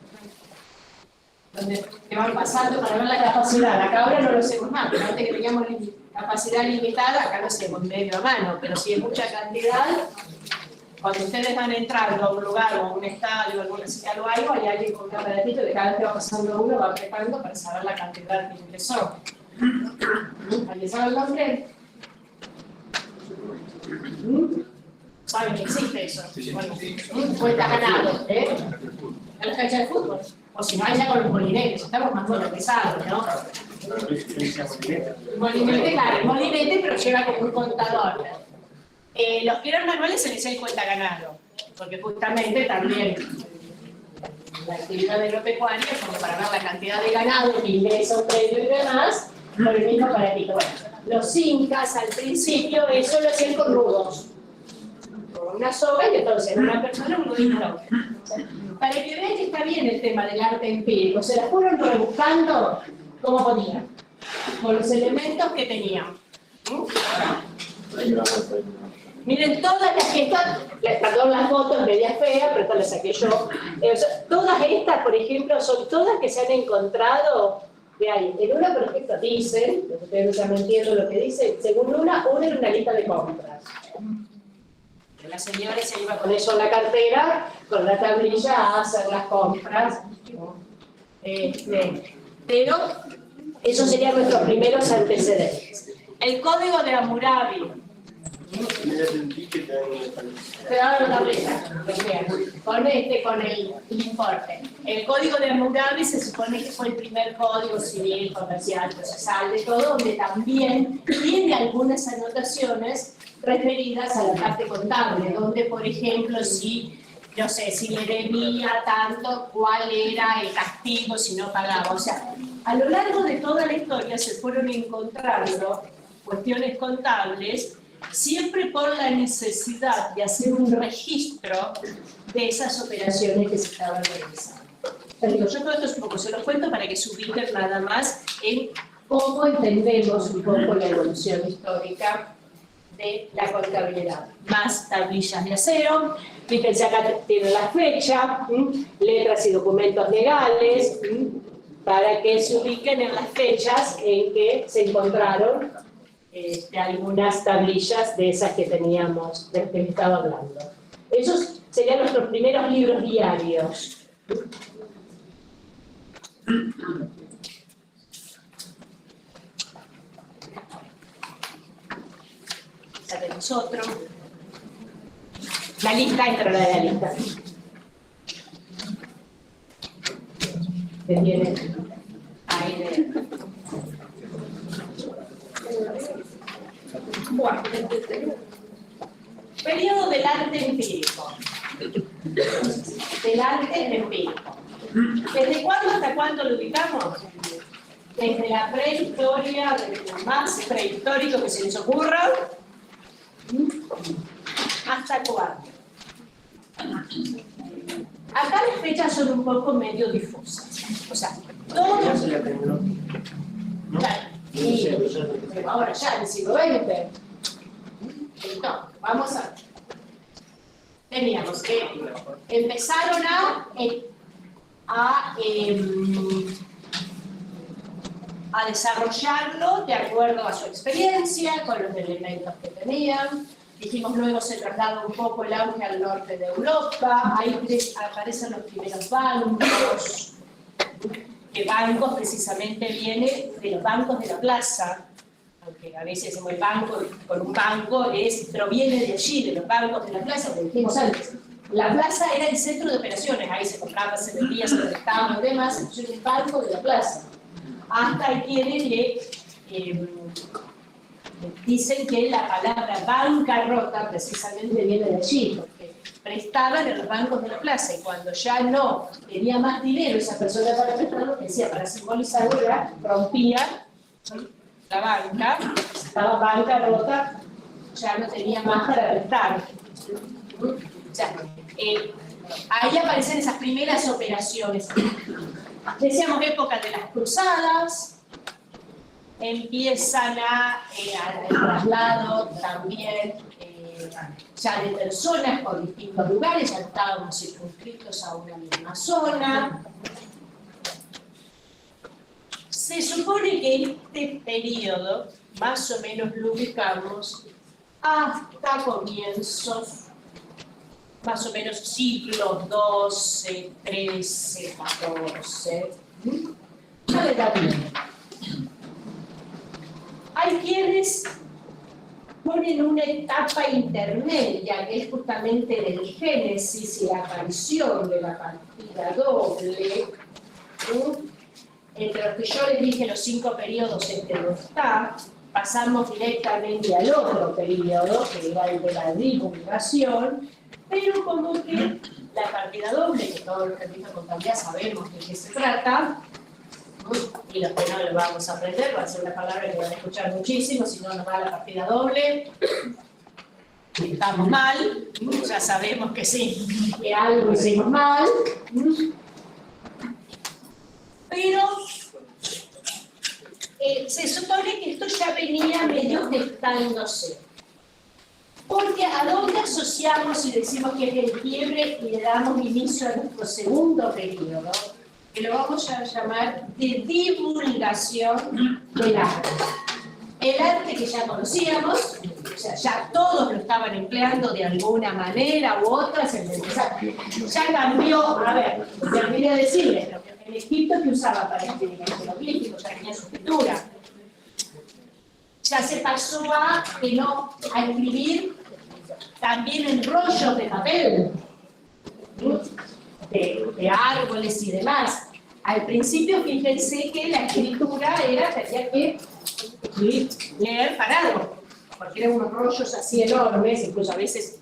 B: Donde te van pasando para ver la capacidad. Acá ahora no lo hacemos más, pero antes que teníamos capacidad limitada, acá lo hacemos medio a mano, pero si es mucha cantidad, cuando ustedes van entrando a un lugar o a un estadio o algún recital o algo, hay alguien con un aparatito que cada vez que va pasando uno va apretando para saber la cantidad que ingresó. ¿Alguien sabe el nombre? ¿Saben que existe eso? Bueno, cuenta ganado, ¿eh? En la cancha de fútbol. O si no, allá con los molinetes, estamos más monetizados, ¿no? Molinete, claro, el molinete, pero lleva como un contador. Los que eran manuales se les dice cuenta ganado, porque justamente también la actividad agropecuaria es como para ver la cantidad de ganado que ingresa un predio y demás, por el mismo aparatito. Bueno, los incas al principio eso lo hacían con nudos, con una soga y entonces una persona un nudito a la otra. Para que vean que está bien el tema del arte empírico, se la fueron rebuscando como podían, con los elementos que tenían. Miren, todas las que están, perdón, las fotos media feas, pero esta las saqué yo. Todas estas, por ejemplo, son todas que se han encontrado de ahí. En una, por ejemplo, dicen, ustedes ya no entienden lo que dice, según una era una lista de compras. La señora se iba con eso en la cartera, con la tablilla a hacer las compras. Pero esos serían nuestros primeros antecedentes. El código de Hammurabi. Te da la tableta, con el importe. El código de Hammurabi se supone que fue el primer código civil, comercial, procesal, de todo, donde también tiene algunas anotaciones referidas a la parte contable, donde, por ejemplo, si, no sé, si le debía tanto, cuál era el castigo si no pagaba. O sea, a lo largo de toda la historia se fueron encontrando cuestiones contables, siempre por la necesidad de hacer un registro de esas operaciones que se estaban realizando. Pero yo todo esto es un poco, se los cuento para que se ubiquen nada más en cómo entendemos un poco la evolución histórica de la contabilidad. Más tablillas de acero, fíjense acá tienen la fecha, letras y documentos legales, para que se ubiquen en las fechas en que se encontraron algunas tablillas de esas que teníamos, de las que les estaba hablando. Esos serían nuestros primeros libros diarios. Ya tenemos otro. La lista, esta era la de la lista. Que tiene ahí de... Bueno, periodo del arte empírico. Del arte empírico. ¿Desde cuándo hasta cuándo lo ubicamos? Desde la prehistoria, desde lo más prehistórico que se les ocurra, ¿hasta cuándo? Acá las fechas son un poco medio difusas. O sea, todos... Claro, pero ahora ya, en el siglo XX. No, vamos a ver. Teníamos que empezaron a desarrollarlo de acuerdo a su experiencia, con los elementos que tenían. Dijimos, luego se trasladó un poco el auge al norte de Europa, ahí aparecen los primeros bancos, que bancos precisamente viene de los bancos de la plaza, aunque a veces decimos el banco con un banco, proviene de allí, de los bancos de la plaza, como dijimos antes. La plaza era el centro de operaciones, ahí se compraba, se vendía, se prestaba y demás, entonces el banco de la plaza. Hasta hay quienes dicen que la palabra bancarrota precisamente viene de allí, porque prestaban en los bancos de la plaza y cuando ya no tenía más dinero esa persona para prestar, lo que decía, para simbolizarlo era rompía la banca, estaba bancarrota, ya no tenía más para prestar. O sea, ahí aparecen esas primeras operaciones. Decíamos época de las cruzadas, empiezan el traslado también ya de personas por distintos lugares, ya estábamos circunscritos a una misma zona. Se supone que este periodo, más o menos lo ubicamos hasta comienzos, más o menos siglos XII, XIII, XIV. No le da bien. Hay quienes ponen una etapa intermedia, que es justamente del génesis y la aparición de la partida doble. Entre los que yo les dije los 5 periodos, este no está. Pasamos directamente al otro periodo, que era el de la divulgación, pero como que la partida doble, que todos los que empiezan contabilidad sabemos de qué se trata, y los que no lo vamos a aprender, va a ser una palabra que van a escuchar muchísimo, si no nos va la partida doble, estamos mal, ya sabemos que sí, que algo hicimos mal, pero se supone que esto ya venía medio gestándose. Porque ¿a dónde asociamos y decimos que es el quiebre y le damos inicio a nuestro segundo periodo? Que lo vamos a llamar de divulgación del arte. El arte que ya conocíamos, o sea, ya todos lo estaban empleando de alguna manera u otra, ya cambió, a ver, se olvidé decirles, en Egipto que usaba para escribir el jeroglífico, ya tenía su escritura. Ya se pasó a escribir también en rollos de papel, de árboles y demás. Al principio, fíjense que la escritura tenía que leer parado, porque eran unos rollos así enormes, incluso a veces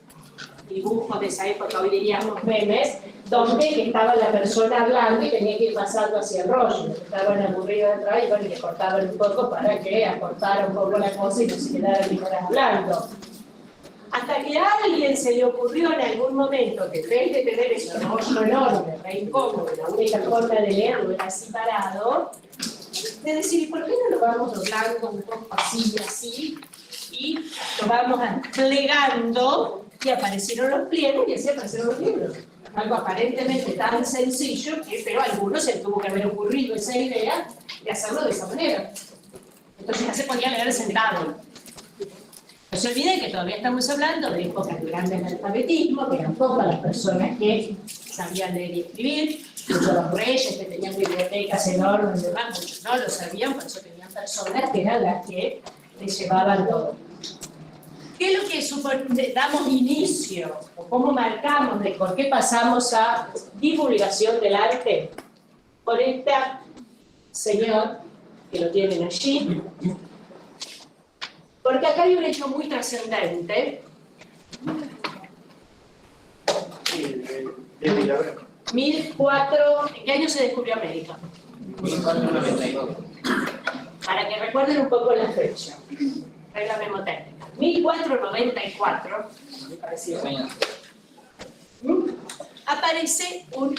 B: dibujos de esa época, hoy diríamos memes, donde estaba la persona hablando y tenía que ir pasando hacia el rollo, estaban aburridos de atrás y bueno, le cortaban un poco para que acortara un poco la cosa y no se quedara ni horas hablando. Hasta que a alguien se le ocurrió en algún momento que en vez de tener ese rollo enorme, re incómodo, la única forma de leerlo era así parado, de decir, ¿y por qué no lo vamos doblando un poco así y así? Y lo vamos plegando y aparecieron los pliegues y así aparecieron los libros. Algo aparentemente tan sencillo, pero a algunos se tuvo que haber ocurrido esa idea de hacerlo de esa manera. Entonces ya se podía leer sentado. No se olviden que todavía estamos hablando de épocas de gran analfabetismo, que eran pocas las personas que sabían leer y escribir, muchos los reyes que tenían bibliotecas enormes y demás, muchos no lo sabían, por eso tenían personas que eran las que les llevaban todo. ¿Qué es lo que damos inicio? ¿O cómo marcamos de por qué pasamos a divulgación del arte? Por este señor, que lo tienen allí. Porque acá hay un hecho muy trascendente. ¿En qué año se descubrió América?
E: 1492.
B: Para que recuerden un poco la fecha. Regla memotécnica. 1494, me pareció. Aparece un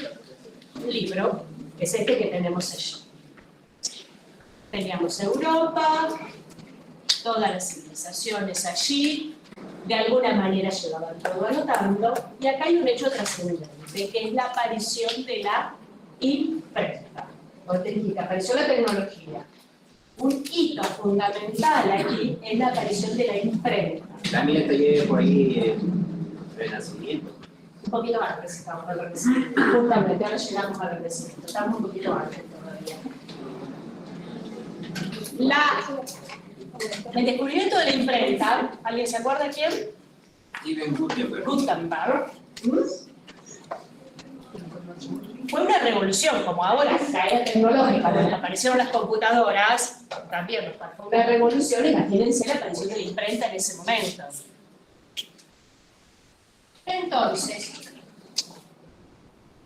B: libro, que es este que tenemos allí. Teníamos Europa, todas las civilizaciones allí, de alguna manera llevaban todo anotando, y acá hay un hecho trascendente, que es la aparición de la imprenta. Apareció la tecnología. Un hito fundamental aquí es la aparición de la imprenta.
E: También está lleno por ahí Renacimiento.
B: Un poquito antes estamos al Renacimiento. Justamente, ahora llegamos al Renacimiento. Estamos un poquito antes todavía. El descubrimiento de la imprenta, ¿alguien se acuerda quién?
E: Steven Gutenberg.
B: Gutenberg. Fue una revolución, como ahora, la era tecnológica, cuando aparecieron las computadoras, también fue una revolución, imagínense la aparición de la imprenta en ese momento. Entonces,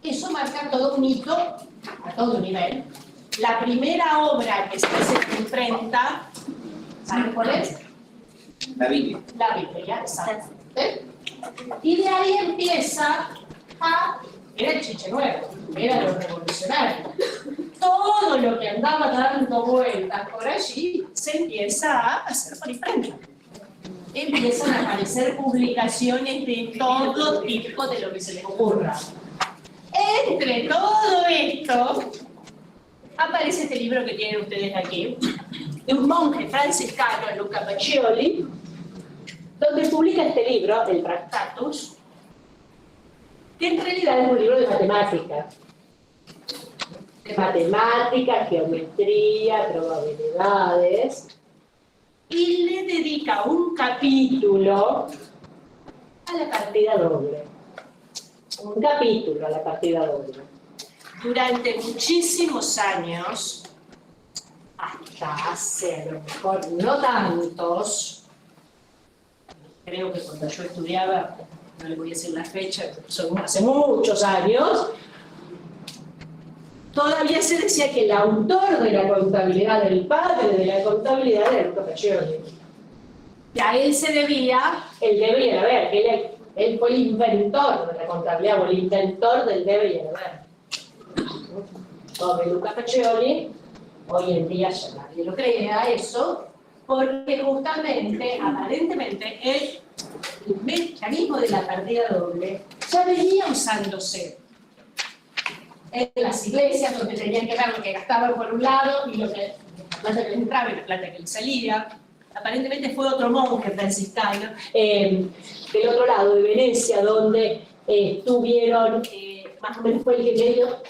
B: eso marca todo un hito, a todo nivel. La primera obra que se hace en imprenta, ¿saben cuál es?
E: La Biblia.
B: La Biblia, exactamente. Y de ahí empieza era el chiche nuevo, era lo revolucionario. Todo lo que andaba dando vueltas por allí se empieza a hacer por imprenta. Empiezan a aparecer publicaciones de todo tipo de lo que se les ocurra. Entre todo esto, aparece este libro que tienen ustedes aquí, de un monje franciscano, Luca Pacioli, donde publica este libro, el Tractatus, que en realidad es un libro de matemáticas. De matemáticas, geometría, probabilidades, y le dedica un capítulo a la partida doble. Un capítulo a la partida doble. Durante muchísimos años, hasta hace a lo mejor no tantos, creo que cuando yo estudiaba, no le voy a decir la fecha, son hace muchos años, todavía se decía que el autor de la contabilidad, el padre de la contabilidad, era Luca Pacioli. Y a él se debía el debe y el haber, que él fue el inventor de la contabilidad, o el inventor del debe y el haber. Sobre Luca Pacioli, hoy en día ya nadie lo cree a eso, porque justamente, aparentemente, el mecanismo de la partida doble ya venía usándose en las iglesias, donde tenían que ver lo que gastaban por un lado y la plata que les entraba y la plata que les salía. Aparentemente fue otro monje franciscano del otro lado de Venecia, donde estuvieron, más o menos fue el que medio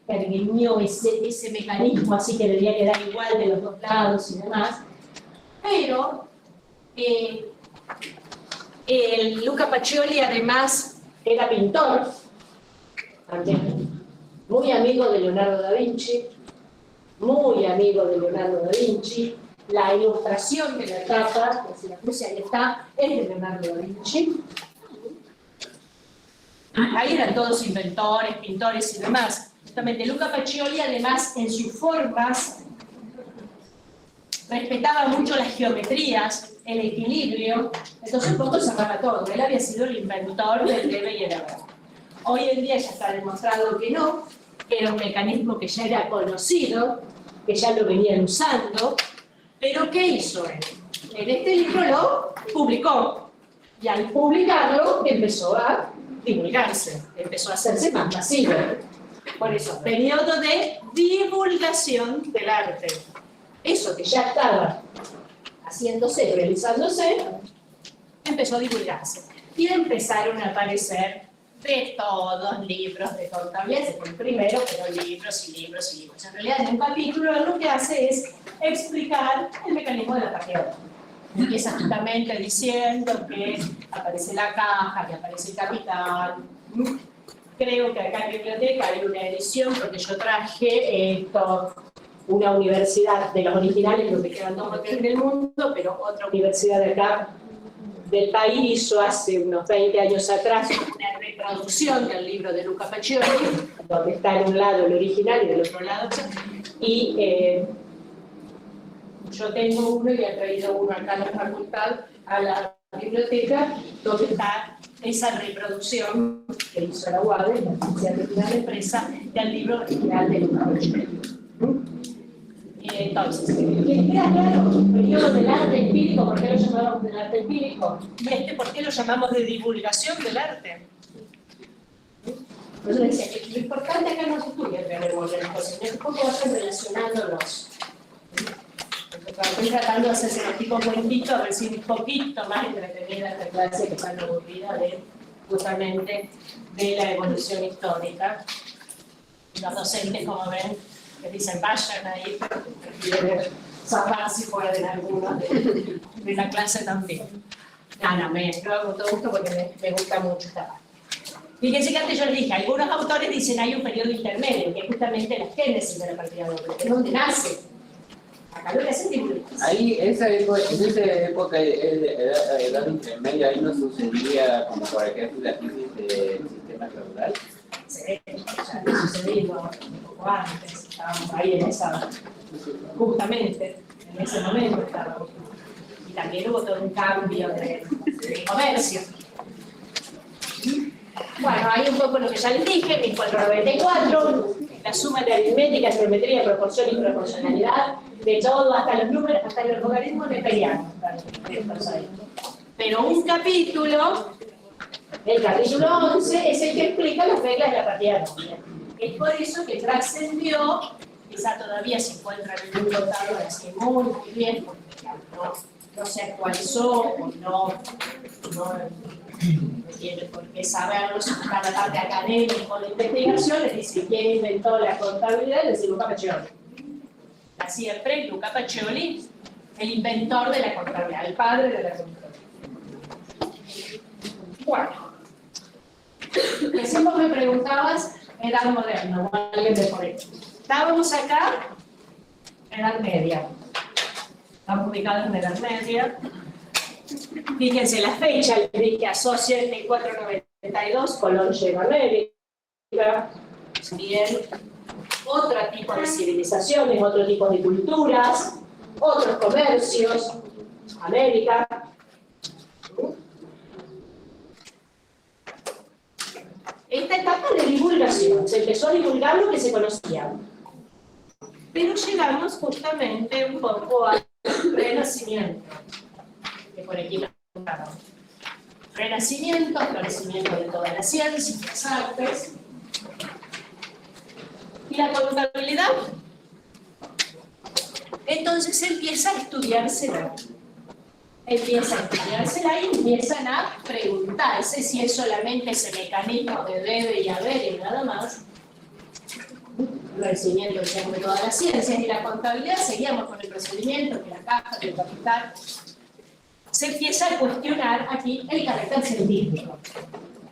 B: pergeñó ese mecanismo, así que debía quedar igual de los dos lados y demás. Pero el Luca Pacioli además era pintor, también muy amigo de Leonardo da Vinci, la ilustración de la tapa, que si la puse ahí está, es de Leonardo da Vinci. Ahí eran todos inventores, pintores y demás. Justamente Luca Pacioli además en sus formas respetaba mucho las geometrías, el equilibrio, entonces un poco cerraba todo. Él había sido el inventor del debe y el haber. Hoy en día ya está demostrado que no, que era un mecanismo que ya era conocido, que ya lo venían usando, pero ¿qué hizo él? En este libro lo publicó, y al publicarlo empezó a divulgarse, empezó a hacerse más masivo. Por eso, periodo de divulgación del arte. Eso que ya estaba haciéndose, realizándose, empezó a divulgarse. Y empezaron a aparecer de todos libros de contabilidad, ese fue el primero, pero libros y libros y libros. En realidad, en un capítulo lo que hace es explicar el mecanismo de la partida. Empieza justamente diciendo que aparece la caja, que aparece el capital. Creo que acá en la biblioteca hay una edición, porque yo traje esto, una universidad de los originales, lo que quedan todos en el mundo, pero otra universidad de acá del país hizo hace unos 20 años atrás una reproducción del libro de Luca Pacioli, donde está en un lado el original y del otro lado. Y yo tengo uno y he traído uno acá a la facultad, a la biblioteca, donde está esa reproducción que hizo la UADE, la Agencia de Empresa, del libro original de Luca Pacioli. Entonces, ¿qué queda claro? El periodo del arte empírico, ¿por qué lo llamamos del arte empírico? Y ¿por qué lo llamamos de divulgación del arte? Entonces decía que lo importante acá no es estudiar de las cosas, sino que poco vayan relacionándolos. Estoy tratando de hacerse un tipo cuentito, a ver si un poquito más entretenida esta clase que está aburrida de, justamente, de la evolución histórica. Los docentes, como ven, que dicen vayan ahí, quieren zafar si pueden algunos de la clase también. No, me lo hago con todo gusto porque me gusta mucho esta parte. Fíjense que antes yo les dije, algunos autores dicen hay un periodo intermedio, que es justamente la génesis de la partida doble, que es donde nace. Acá lo que hacen divulgación.
E: Ahí, en esa época, edad intermedia, ahí no sucedía como por ejemplo la crisis del sistema feudal.
B: Sí, ya sucedió un poco antes, estábamos ahí en esa, justamente, en ese momento estábamos. Y también hubo todo un cambio de comercio. Bueno, hay un poco lo que ya les dije, 1494, la suma de aritmética, geometría, proporción y proporcionalidad, de todo, hasta los números, hasta los logaritmos neperianos. Pero un capítulo, el capítulo 11, es el que explica las reglas de la partida doble. Es por eso que trascendió, quizá todavía se encuentra en el mundo dado así muy bien, porque no se actualizó o no tiene por qué saberlo, si buscar la parte académica o de investigación, les dice quién inventó la contabilidad, les dice Luca Pacioli. Siempre Luca Pacioli, el inventor de la contabilidad, el padre de la contabilidad. Bueno, recién vos me preguntabas edad moderna, o alguien de por ahí. Estábamos acá, edad media. Estamos ubicados en edad media. Fíjense la fecha, les dije asocia en 1492, Colón llega a América. Bien, otro tipo de civilizaciones, otro tipo de culturas, otros comercios, América. Esta etapa de divulgación, se empezó a divulgar lo que se conocía. Pero llegamos justamente un poco al Renacimiento. Que por aquí lo encontramos. Renacimiento, florecimiento de todas las ciencias, las artes. ¿Y la contabilidad? Entonces empieza a estudiársela. Empieza a estudiársela y empiezan a preguntarse si es solamente ese mecanismo de debe y haber y nada más. Florecimiento de todas las ciencias y la contabilidad, seguíamos con el procedimiento, que la caja, que el capital. Se empieza a cuestionar aquí el carácter científico.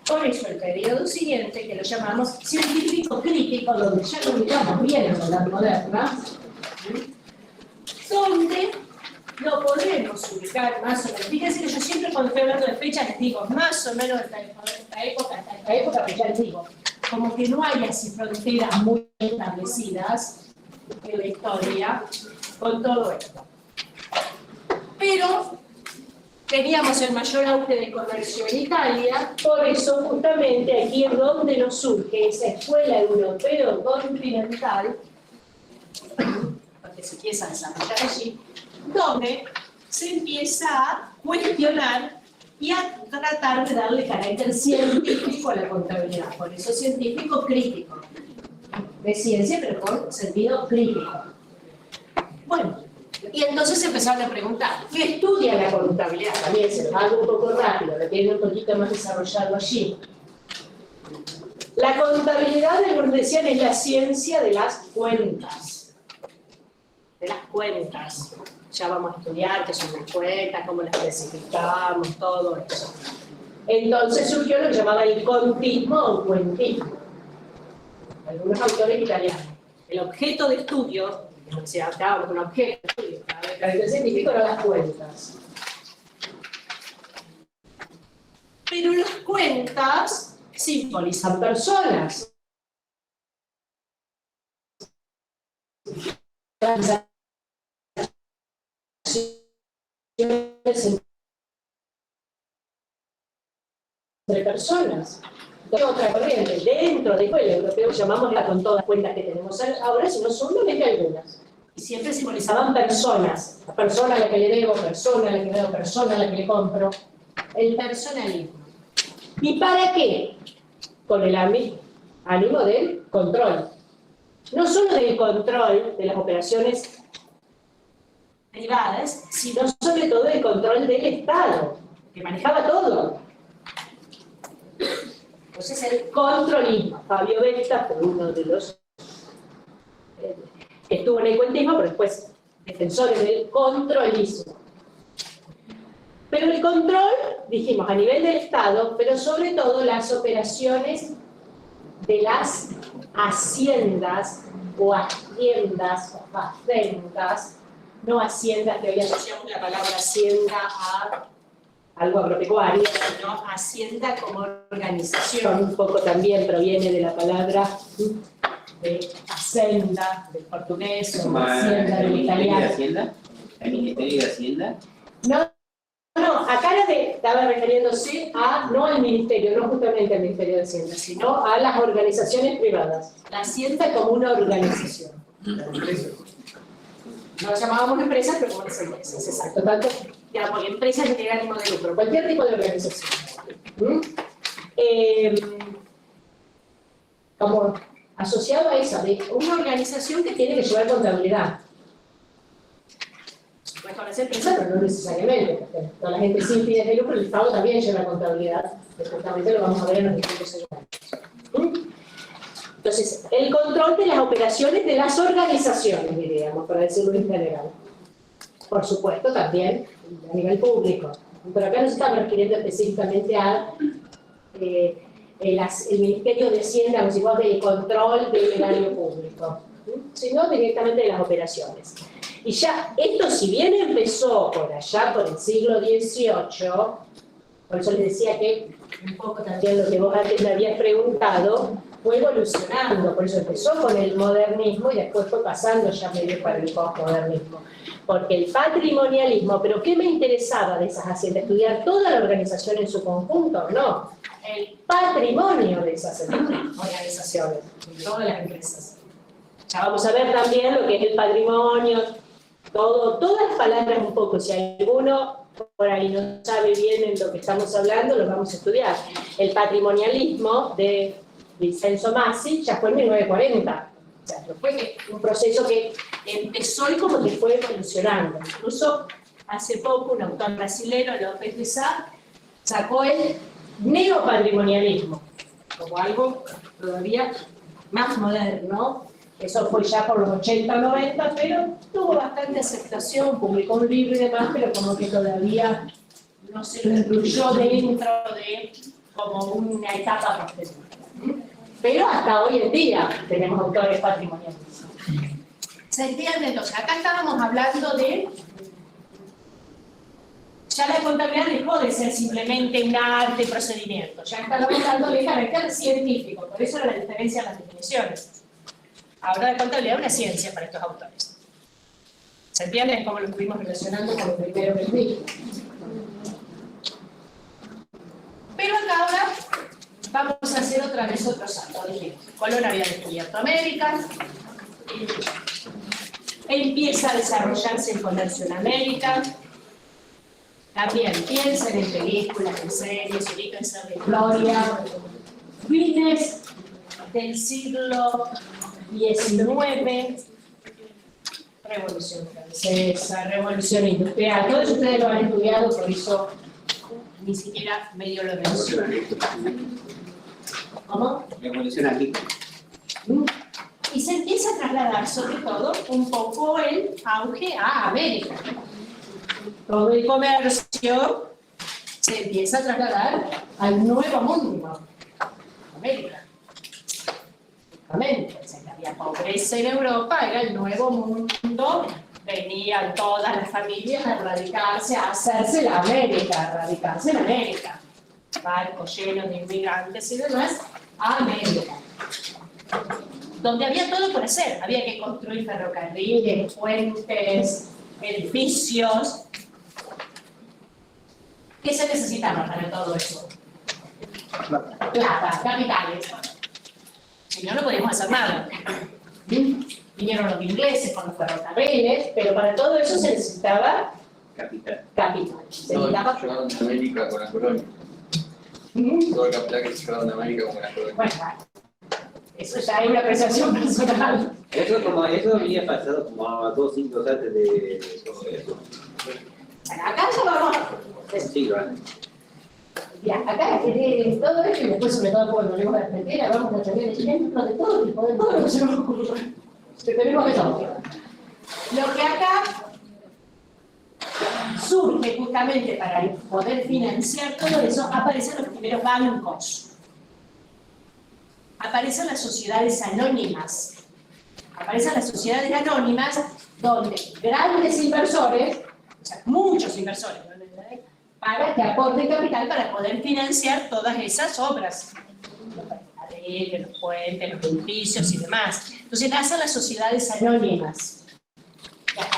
B: Por eso el periodo siguiente, que lo llamamos científico crítico, donde ya lo ubicamos bien en la edad moderna, donde lo podemos ubicar más o menos. Fíjense que yo siempre cuando estoy hablando de fechas les digo más o menos hasta esta época, pero ya les digo, como que no hay así fronteras muy establecidas en la historia con todo esto. Pero teníamos el mayor auge de comercio en Italia, por eso justamente aquí es donde nos surge esa escuela europeo-continental, porque se empieza a desarrollar allí, donde se empieza a cuestionar y a tratar de darle carácter científico a la contabilidad, por eso científico crítico, de ciencia pero con sentido crítico. Bueno, y entonces empezaron a preguntar, ¿qué estudia la contabilidad? También se los hago un poco rápido, lo tienen un poquito más desarrollado allí. La contabilidad, como decían, es la ciencia de las cuentas. De las cuentas. ya vamos a estudiar qué son las cuentas, cómo las clasificamos, todo eso. Entonces surgió lo que llamaba el contismo o cuentismo. Algunos autores italianos. El objeto de estudio, si acabamos con un objeto de estudio, el carácter científico eran las cuentas. Pero las cuentas simbolizan personas. Entre personas. Otra corriente, dentro del europeo llamamos la con todas las cuentas que tenemos ahora, sino solamente algunas. Y siempre simbolizaban personas. La persona a la que le debo, persona a la que le debo, persona a la que le compro. El personalismo. ¿Y para qué? Con el ánimo del control. No solo del control de las operaciones privadas, sino sobre todo el control del Estado, que manejaba todo. Entonces el controlismo. Fabio Vesta fue uno de los que estuvo en el cuentismo, pero después defensores del controlismo. Pero el control, dijimos, a nivel del Estado, pero sobre todo las operaciones de las haciendas o haciendas o hacendas, no haciendas, que hoy asociamos la palabra hacienda a algo agropecuario, sino hacienda como organización, un poco también proviene de la palabra de hacienda, del portugués, o hacienda del italiano.
E: Hacienda? ¿El Ministerio de Hacienda?
B: No, acá estaba refiriéndose a, no al ministerio, no justamente al Ministerio de Hacienda, sino a las organizaciones privadas. La Hacienda como una organización. No lo llamábamos empresas, pero como las empresas, exacto. Tanto, digamos, empresas que tienen ánimo de lucro, cualquier tipo de organización. Como asociado a esa, de una organización que tiene que llevar contabilidad. Con las empresas, pero no necesariamente, porque toda la gente sin fines de lucro, el Estado también lleva contabilidad, justamente lo vamos a ver en los distintos segmentos. Entonces, el control de las operaciones de las organizaciones, diríamos, para decirlo en general. Por supuesto, también a nivel público. Pero acá nos estamos refiriendo específicamente a el Ministerio de Hacienda, como si fuera el control del erario público, sino directamente de las operaciones. Y ya, esto si bien empezó por allá, por el siglo XVIII, por eso les decía que un poco también lo que vos antes me habías preguntado, fue evolucionando, por eso empezó con el modernismo y después fue pasando ya medio para el postmodernismo. Porque el patrimonialismo, ¿pero qué me interesaba de esas haciendas? ¿Estudiar toda la organización en su conjunto? No, el patrimonio de esas organizaciones, de todas las empresas. Ya vamos a ver también lo que es el patrimonio, todas las palabras un poco, si alguno por ahí no sabe bien en lo que estamos hablando, lo vamos a estudiar. El patrimonialismo de Vincenzo Massi ya fue en 1940. O sea, fue un proceso que empezó y como que fue evolucionando. Incluso hace poco un autor brasilero, López de Sá, sacó el neopatrimonialismo como algo todavía más moderno. Eso fue ya por los 80, 90, pero tuvo bastante aceptación, publicó un libro y demás, pero como que todavía no se lo incluyó dentro de como una etapa posterior. Pero hasta hoy en día tenemos autores patrimoniales. ¿Se entiende? Entonces, acá estábamos hablando de... Ya la contabilidad dejó de ser simplemente un arte y procedimiento. Ya estábamos hablando de carácter científico, por eso era la diferencia en las definiciones. Ahora la contabilidad es una ciencia para estos autores. ¿Se entiende cómo lo estuvimos relacionando con el primero que dije? Pero acá ahora vamos a hacer otra vez otro salto. Dijimos, Colón había descubierto América, empieza a desarrollarse el comercio en América, también piensan en películas, en series, ubíquense de Gloria, fines del siglo XIX, Revolución Francesa, Revolución Industrial, todos ustedes lo han estudiado, por eso ni siquiera medio lo menciono. ¿Cómo?
E: Revolución agrícola.
B: Y se empieza a trasladar sobre todo un poco el auge a América. todo el comercio se empieza a trasladar al nuevo mundo, América. Exactamente, o sea, que había pobreza en Europa, era el nuevo mundo, venían todas las familias a radicarse, a hacerse la América, a radicarse en América. Barcos llenos de inmigrantes y demás, a América. Donde había todo por hacer, había que construir ferrocarriles, puentes, edificios. ¿Qué se necesitaba para todo eso? Plata, capitales. Si no, no podíamos hacer nada. Vinieron los ingleses con los ferrocarriles, pero para todo eso se necesitaba
E: Capital.
B: capital. Se
E: Todo
B: necesitaba...
E: llegaron de América con la colonia. Todo el capital que se llegaron de América con la colonia.
B: Bueno, eso ya es una apreciación personal.
E: Eso había pasado como a 2 siglos antes de todo eso.
B: Bueno, acá ya vamos.
E: Sí, vale.
B: Ya, acá todo esto, y después sobre todo cuando volvemos a la Argentina, vamos a tener ejemplos de todo tipo de todo lo que se nos ocurre. Que tenemos de todo. Lo que acá surge justamente para poder financiar todo eso, aparecen los primeros bancos. Aparecen las sociedades anónimas. Aparecen las sociedades anónimas donde grandes inversores, o sea, muchos inversores, para que aporten capital para poder financiar todas esas obras. Los ferrocarriles, los puentes, los edificios y demás. Entonces nacen las sociedades anónimas.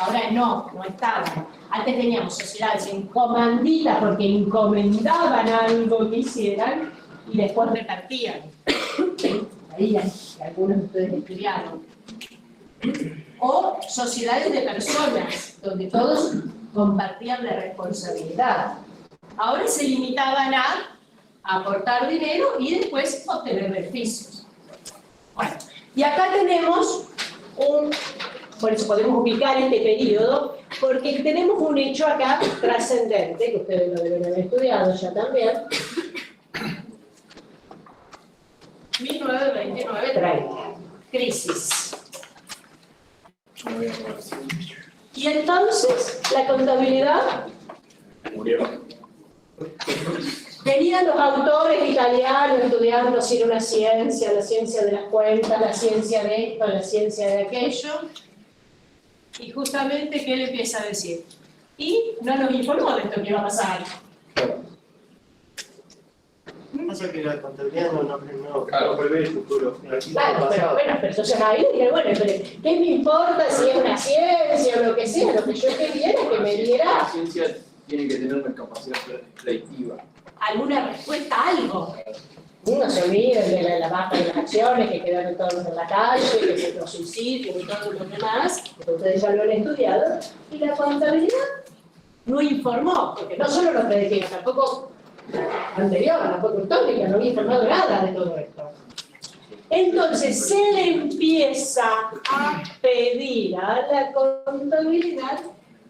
B: Ahora no estaban. Antes teníamos sociedades en comandita porque encomendaban algo que hicieran y después repartían. Ahí algunos de ustedes estudiaron. O sociedades de personas, donde todos compartían la responsabilidad. Ahora se limitaban a aportar dinero y después obtener beneficios. Bueno, y acá tenemos por eso podemos ubicar este periodo, porque tenemos un hecho acá trascendente, que ustedes lo deben haber estudiado ya también. 1929-30, crisis. Y entonces, la contabilidad...
C: Murió.
B: Venían los autores italianos estudiando si era una ciencia, la ciencia de las cuentas, la ciencia de esto, la ciencia de aquello. Y justamente, ¿qué le empieza a decir? Y no nos informó de esto que iba a pasar.
D: Pasa que la contabilidad no
E: Claro.
D: prevé el futuro.
B: Claro, pero bueno, pero entonces ahí dije, bueno, pero ¿qué me importa si es una ciencia o lo que sea? Lo que yo quería era que me diera
E: La ciencia tiene que tener una capacidad predictiva.
B: alguna respuesta a algo. Uno se olvida de la baja de las acciones, que quedaron todos en la calle, que se los suicidios y todo lo demás, que ustedes ya lo han estudiado, y la contabilidad no informó, porque no solo lo predictiva, tampoco anterior, tampoco histórica, no había informado nada de todo esto. Entonces se le empieza a pedir a la contabilidad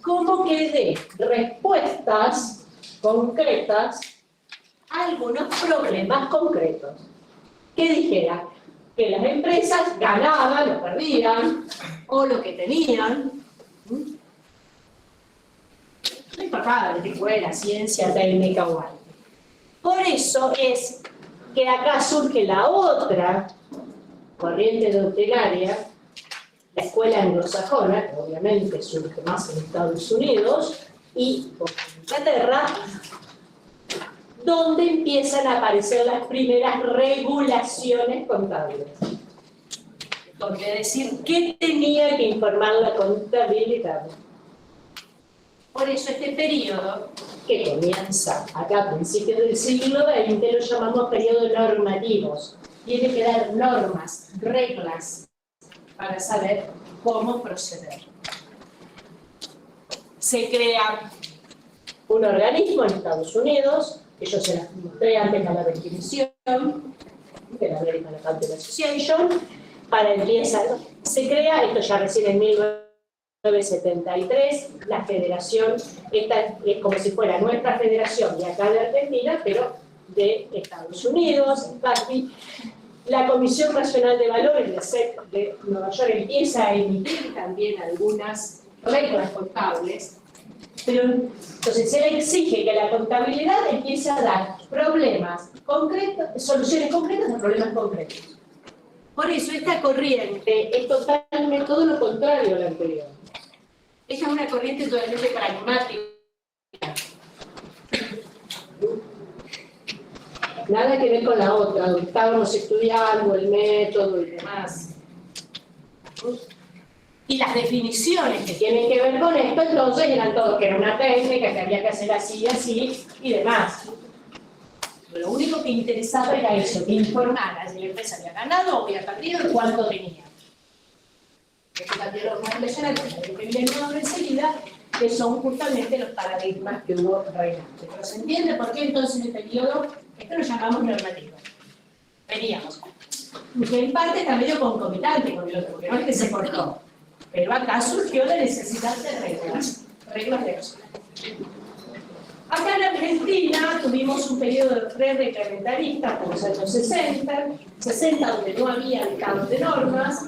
B: como que dé respuestas concretas a algunos problemas concretos. Que dijera que las empresas ganaban o perdían, o lo que tenían. No importaba de qué fuera, ciencia, técnica o algo. Por eso es que acá surge la otra corriente doctrinaria, la escuela anglosajona, que obviamente surge más en Estados Unidos y en Inglaterra, donde empiezan a aparecer las primeras regulaciones contables. Donde decir qué tenía que informar la contabilidad. Por eso este periodo, que comienza acá a principios del siglo XX, lo llamamos periodo normativos. Tiene que dar normas, reglas, para saber cómo proceder. Se crea un organismo en Estados Unidos, que yo se las mostré antes a la definición, de la American Accounting Association, para empiezar, se crea, esto ya recién en 1973, la federación, esta es como si fuera nuestra federación de acá de Argentina, pero de Estados Unidos, la Comisión Nacional de Valores, la SEC de Nueva York, empieza a emitir también algunas reglas contables, pero Entonces se le exige que la contabilidad empiece a dar problemas concretos, soluciones concretas a problemas concretos. Por eso esta corriente es totalmente todo lo contrario a la anterior. Esta es una corriente totalmente pragmática. Nada que ver con la otra, donde estábamos estudiando el método y demás. Y las definiciones que tienen que ver con esto, entonces eran todo que era una técnica, que había que hacer así y así, y demás. Lo único que interesaba era eso, que informara si la empresa había ganado o había perdido y cuánto tenía. Esto también lo más impresionante, que viene ahora enseguida, que son justamente los paradigmas que hubo reinantes. Pero se entiende por qué entonces en el periodo, esto lo llamamos normativa. Veníamos. Que en parte está medio concomitante con el otro, porque no es que se cortó. Pero acá surgió la necesidad de reglas de los. Acá en Argentina tuvimos un periodo pre-reglamentarista, por los años 60, donde no había dictados de normas.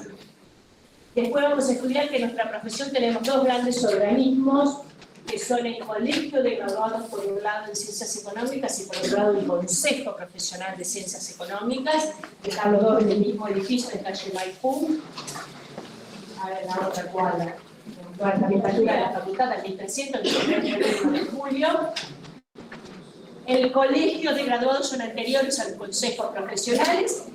B: Después vamos a estudiar que en nuestra profesión tenemos dos grandes organismos, que son el Colegio de Graduados, por un lado, en Ciencias Económicas, y por otro lado, el Consejo Profesional de Ciencias Económicas, que están los dos en el mismo edificio, en calle Maipú. A ver, la otra cuadra. También de la facultad, al 1300, el 1 de julio. El Colegio de Graduados son anteriores a los consejos profesionales,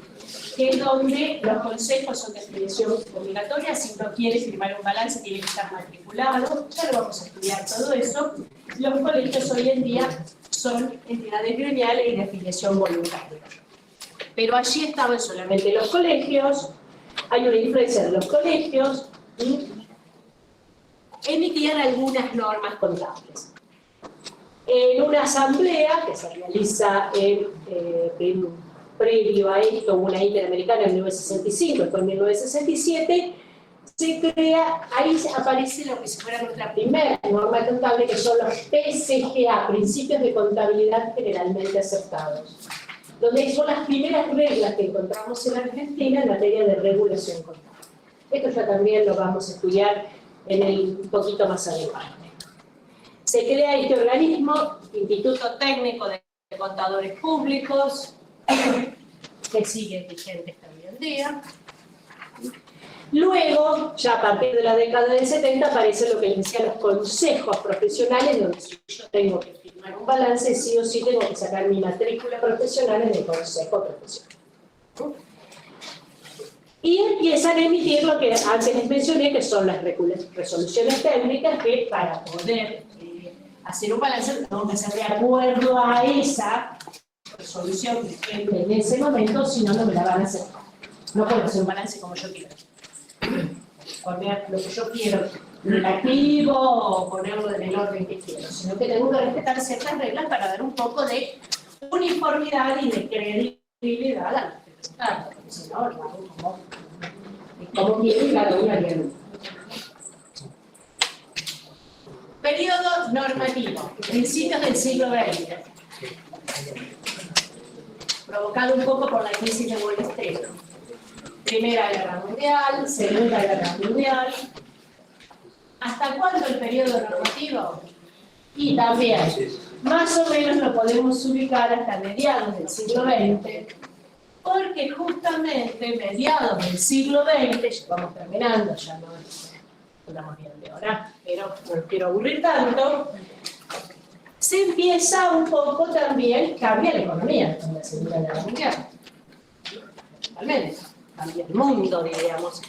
B: que es donde los consejos son de afiliación obligatoria. Si no quiere firmar un balance, tiene que estar matriculado. Ya lo vamos a estudiar todo eso. Los colegios hoy en día son entidades gremiales y de afiliación voluntaria. Pero allí estaban solamente los colegios. Hay una influencia de los colegios. Emitían algunas normas contables. En una asamblea que se realiza previo a esto, una interamericana en 1965, después en 1967, se crea, ahí aparece lo que si fuera nuestra primera norma contable, que son los PCGA, Principios de Contabilidad Generalmente Aceptados, donde son las primeras reglas que encontramos en Argentina en materia de regulación contable. Esto ya también lo vamos a estudiar un poquito más adelante. Se crea este organismo, Instituto Técnico de Contadores Públicos, que sigue vigente hasta hoy en día. Luego, ya a partir de la década del 70, aparece lo que les decía los consejos profesionales, donde si yo tengo que firmar un balance, sí o sí tengo que sacar mi matrícula profesional en el consejo profesional. Y empiezan a emitir lo que antes les mencioné, que son las resoluciones técnicas, que para poder hacer un balance tengo que hacer de acuerdo a esa resolución vigente en ese momento, si no, no me la van a hacer. No puedo hacer un balance como yo quiero. Poner lo que yo quiero, relativo, o ponerlo en el orden que quiero, sino que tengo que respetar ciertas reglas para dar un poco de uniformidad y de credibilidad a los representantes, porque si no, lo hago como quiero y cada uno haría lo mismo. Periodo normativo, principios del siglo XX, provocado un poco por la crisis de Wall Street. Primera Guerra Mundial, Segunda Guerra Mundial. ¿Hasta cuándo el periodo normativo? Y también, más o menos lo podemos ubicar hasta mediados del siglo XX, porque justamente mediados del siglo XX, ya vamos terminando, ya no estamos bien de hora, pero no los quiero aburrir tanto, se empieza un poco también, cambia la economía con la Segunda Guerra Mundial. Totalmente, cambia el mundo, diríamos.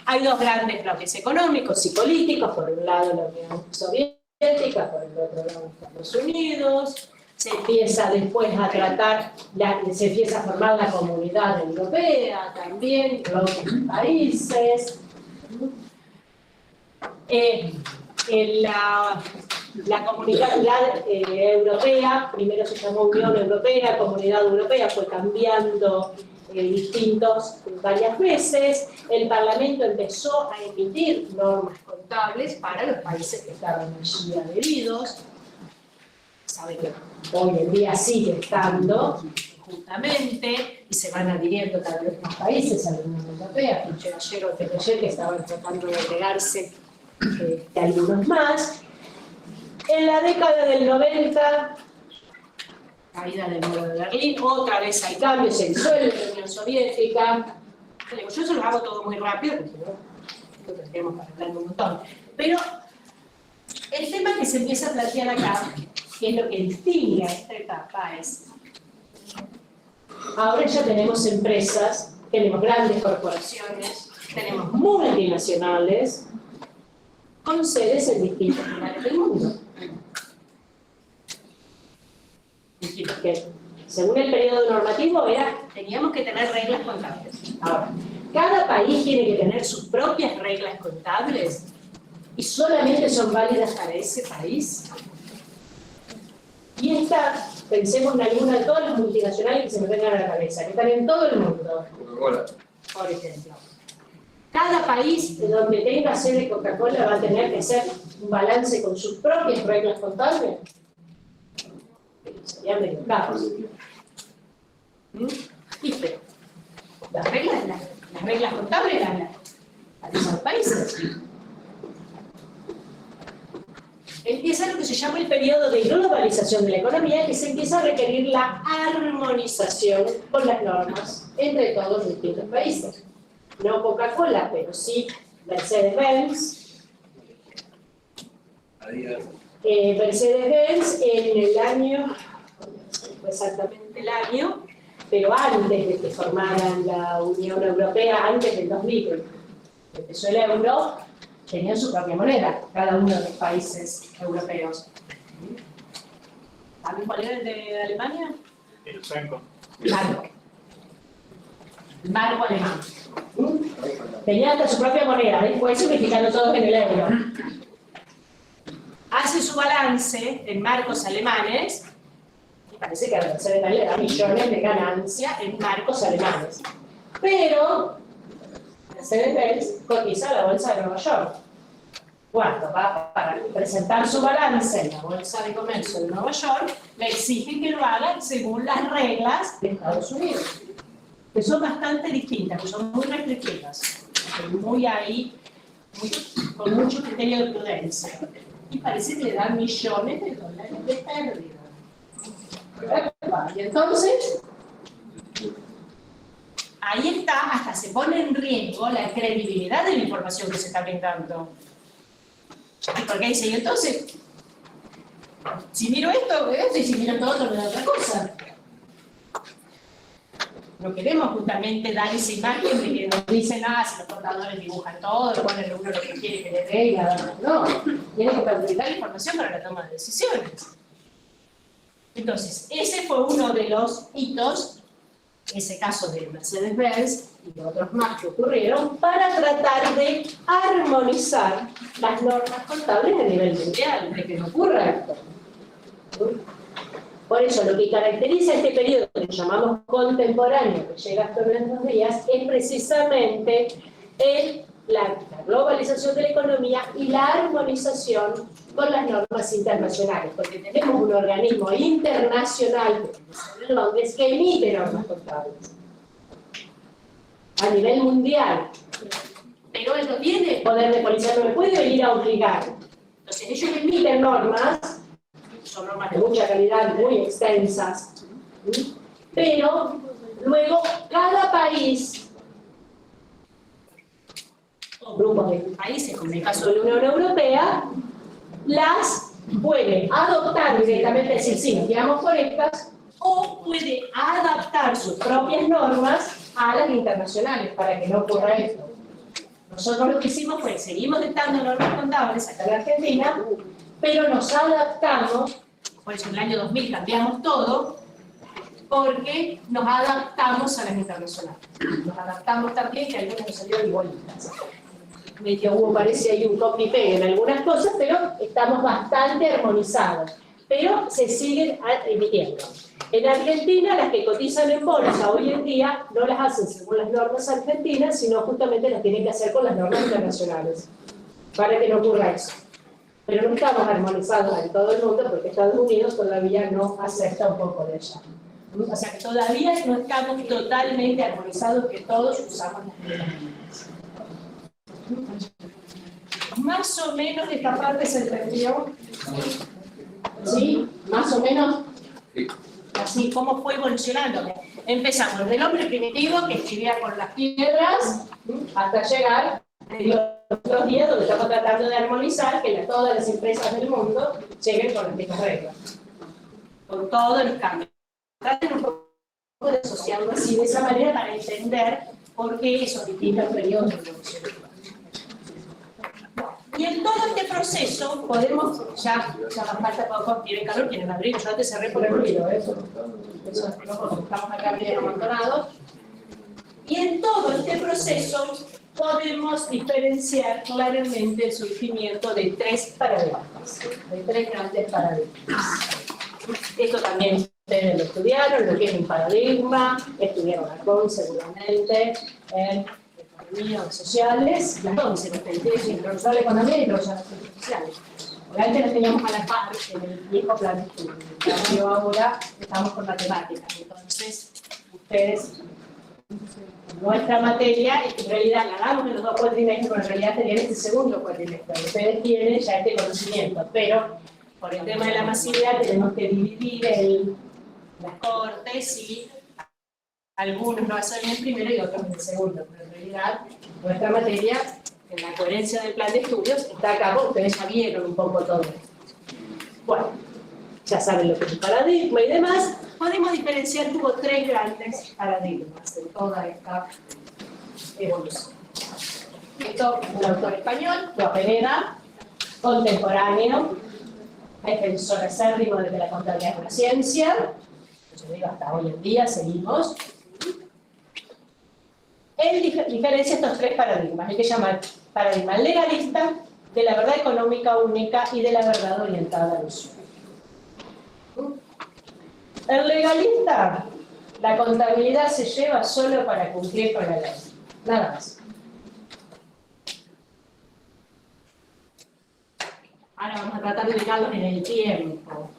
B: Hay dos grandes bloques económicos y políticos, por un lado la Unión Soviética, por el otro lado Estados Unidos. Se empieza después a tratar, se empieza a formar la Comunidad Europea también, bloques de países. La Comunidad Europea, primero se llamó Unión Europea, Comunidad Europea, fue cambiando varias veces. El Parlamento empezó a emitir normas contables para los países que estaban allí adheridos. Saben que hoy en día sigue estando, justamente, y se van adhiriendo cada vez más países a la Unión Europea. Escuché ayer o ayer que estaban tratando de agregarse algunos más. En la década del 90, caída del muro de Berlín, otra vez hay cambios, se disuelve la Unión Soviética. Yo se los hago todo muy rápido, porque no tendríamos que hablar un montón. Pero el tema que se empieza a plantear acá, que es lo que distingue a esta etapa, es ahora ya tenemos empresas, tenemos grandes corporaciones, tenemos multinacionales con sedes en distintos lugares del mundo. Que, según el periodo normativo, teníamos que tener reglas contables. Ahora, cada país tiene que tener sus propias reglas contables y solamente son válidas para ese país. Y esta, pensemos en alguna de todas las multinacionales que se me vengan a la cabeza, que están en todo el mundo. Por ejemplo. Cada país de donde tenga sede Coca-Cola va a tener que hacer un balance con sus propias reglas contables. Sería medio caos. Pero las reglas contables las de esos países. Empieza lo que se llama el periodo de globalización de la economía, que se empieza a requerir la armonización con las normas entre todos los distintos países. No Coca-Cola, pero sí Mercedes-Benz. Mercedes-Benz en el año, no fue exactamente el año, pero antes de que formaran la Unión Europea, antes del 2000, que empezó el euro, tenían su propia moneda, cada uno de los países europeos. ¿Saben cuál era el de Alemania?
C: El franco.
B: Marco. El marco alemán. Tenía hasta su propia moneda, después unificando todos en el euro. Hace su balance en marcos alemanes, y parece que a Mercedes le da millones de ganancia en marcos alemanes. Pero Mercedes-Benz cotiza la bolsa de Nueva York. Cuando va para presentar su balance en la bolsa de comercio de Nueva York, le exigen que lo haga según las reglas de Estados Unidos, que son bastante distintas, que son muy restrictivas, con mucho criterio de prudencia. Y parece que le dan millones de dólares de pérdida. Y entonces, ahí está, hasta se pone en riesgo la credibilidad de la información que se está brindando. Porque dice, y entonces, si miro esto, y si miro todo otro, me da otra cosa. No queremos justamente dar esa imagen de que nos dicen, si los contadores dibujan todo, ponen uno lo que quiere que le dé y nada más. No, tiene que facilitar la información para la toma de decisiones. Entonces, ese fue uno de los hitos, ese caso de Mercedes-Benz y otros más que ocurrieron, para tratar de armonizar las normas contables a nivel mundial, de que no ocurra esto. Por eso, lo que caracteriza este periodo que llamamos contemporáneo, que llega hasta nuestros días, es precisamente la globalización de la economía y la armonización con las normas internacionales, porque tenemos un organismo internacional en Londres que emite normas contables a nivel mundial, pero él no tiene poder de policía, no le puede venir a obligar. Entonces ellos emiten normas, son normas de mucha calidad, muy extensas, pero luego cada país, o grupos de países, como en el caso de la Unión Europea, las puede adoptar directamente, es decir, sí, nos guiamos por estas, o puede adaptar sus propias normas a las internacionales para que no ocurra esto. Nosotros lo que hicimos fue, seguimos dictando normas contables acá en Argentina, pero nos adaptamos, por eso en el año 2000 cambiamos todo, porque nos adaptamos a las internacionales. Nos adaptamos también, que algunos nos salieron igualitas. Medio parece ahí un copy-paste en algunas cosas, pero estamos bastante armonizados. Pero se siguen emitiendo. En Argentina, las que cotizan en bolsa hoy en día no las hacen según las normas argentinas, sino justamente las tienen que hacer con las normas internacionales, para que no ocurra eso. Pero no estamos armonizados en todo el mundo porque Estados Unidos todavía no acepta un poco de ella. O sea que todavía no estamos totalmente armonizados, que todos usamos las mismas. Más o menos esta parte se entendió. ¿sí? Más o menos
E: Sí.
B: así, cómo fue evolucionando. Empezamos del hombre primitivo que escribía con las piedras hasta llegar a los días donde estamos tratando de armonizar que todas las empresas del mundo lleguen con las mismas reglas. Con todos los cambios. Traten un poco de asociarlo así de esa manera para entender por qué esos distintos periodos de evolución. Y en todo este proceso podemos, ya nos falta poco, tiene calor, tienen abrigo, yo antes cerré por el ruido, eso estamos acá bien amontonados. Y en todo este proceso podemos diferenciar claramente el surgimiento de tres paradigmas, de tres grandes paradigmas. Esto también ustedes lo estudiaron, lo que es un paradigma, estudiaron Arcón seguramente, en economía sociales, las 11, ustedes introducción a la economía y introducción a las ciencias sociales. Antes las teníamos a la par en el viejo plan de estudio, en cambio ahora estamos con matemáticas, entonces ustedes, nuestra materia, en realidad la damos en los 2 cuatrimestres, pero en realidad tenían este segundo cuatrimestre, ustedes tienen ya este conocimiento, pero por el tema de la masividad tenemos que dividir las cortes y algunos lo hacen en el primero y otros en el segundo, pero en realidad nuestra materia, en la coherencia del plan de estudios, está acá, porque ustedes ya vieron un poco todo esto. Bueno, ya saben lo que es un paradigma y demás, podemos diferenciar, tuvo 3 grandes paradigmas en toda esta evolución. Esto, un autor español, Lopeneda, contemporáneo, defensor acérrimo de que la contabilidad es una ciencia, yo digo hasta hoy en día, seguimos. Él diferencia estos 3 paradigmas, hay que llamar paradigma legalista, de la verdad económica única y de la verdad orientada al usuario. El legalista, la contabilidad se lleva solo para cumplir con la ley, nada más. Ahora vamos a tratar de ubicarlos en el tiempo.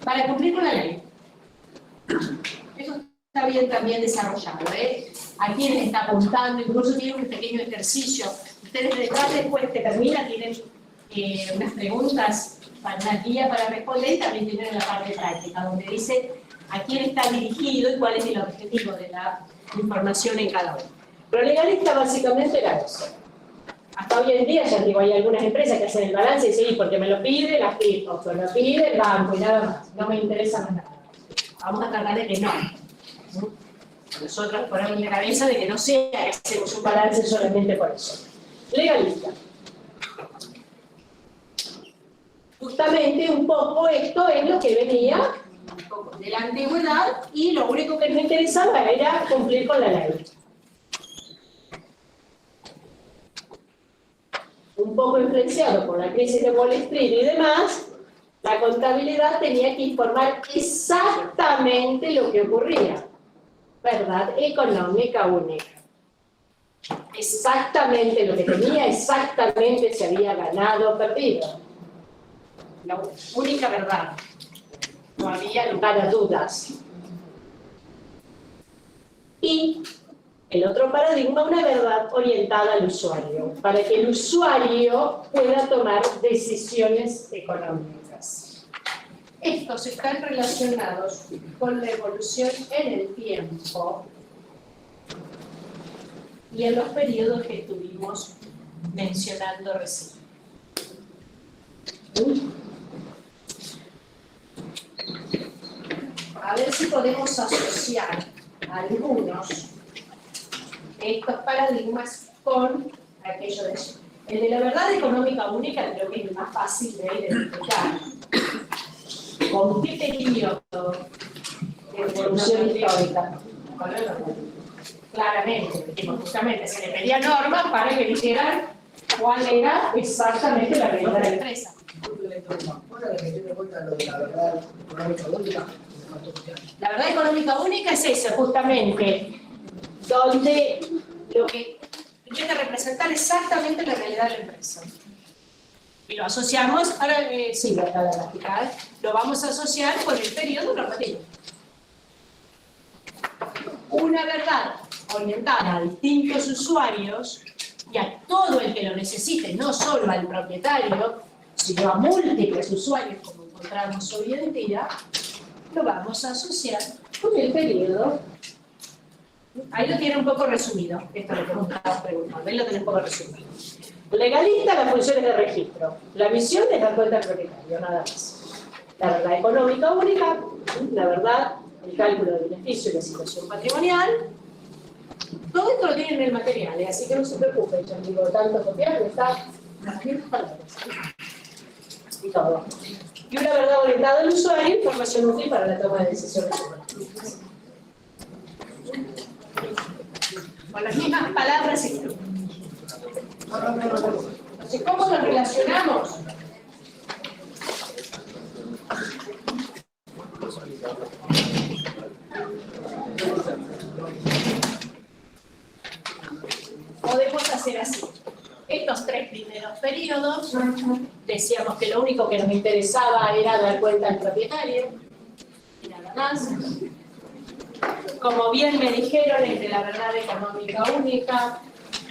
B: Para cumplir con la ley. Eso está bien también desarrollado, ¿eh? A quienes está apuntando, incluso tienen un pequeño ejercicio. Ustedes detrás, después que termina, tienen unas preguntas para una guía para responder y también tienen la parte práctica, donde dice a quién está dirigido y cuál es el objetivo de la información en cada uno. Lo legalista básicamente era eso. Hasta hoy en día, ya digo, hay algunas empresas que hacen el balance y dicen, sí, porque me lo pide la FIP, me lo pide el banco y nada más. No me interesa más nada. Vamos a tratar de que no. Nosotros ponemos en la cabeza de que no sea que hacemos un balance solamente por eso. Legalista. Justamente un poco esto es lo que venía un poco de la antigüedad y lo único que nos interesaba era cumplir con la ley. Un poco influenciado por la crisis de Wall Street y demás, la contabilidad tenía que informar exactamente lo que ocurría. Verdad económica única. Exactamente lo que tenía, exactamente si había ganado o perdido. La única verdad. No había lugar a dudas. Y el otro paradigma, una verdad orientada al usuario, para que el usuario pueda tomar decisiones económicas. Estos están relacionados con la evolución en el tiempo y en los periodos que estuvimos mencionando recién. A ver si podemos asociar algunos de estos paradigmas con aquello de eso. El de la verdad económica única creo que es el más fácil de identificar. ¿Con qué periodo de evolución histórica? Claramente, justamente se le pedía normas para que dijeran cuál era exactamente la realidad de la empresa. La verdad económica única es eso, justamente, donde lo que tiene que representar exactamente la realidad de la empresa. Y lo asociamos, ahora sí, la gráfica, lo vamos a asociar con el periodo normativo. Una verdad orientada a distintos usuarios y a todo el que lo necesite, no solo al propietario, sino a múltiples usuarios como encontramos hoy en día, lo vamos a asociar con el periodo. Ahí lo tiene un poco resumido, esto es lo que me estabas preguntando, ahí lo tiene un poco resumido. Legalista, las funciones de registro. La misión es dar cuenta al propietario, nada más. La verdad económica única, la verdad, el cálculo de beneficio y la situación patrimonial. Todo esto lo tienen en el material, así que no se preocupen, yo digo tanto copiar, está las mismas palabras. Y todo. Y una verdad orientada al usuario, información útil para la toma de decisiones. Con las mismas palabras y entonces, ¿cómo nos relacionamos? Podemos hacer así. Estos 3 primeros periodos, decíamos que lo único que nos interesaba era dar cuenta al propietario, y nada más. Como bien me dijeron, entre la verdad económica única,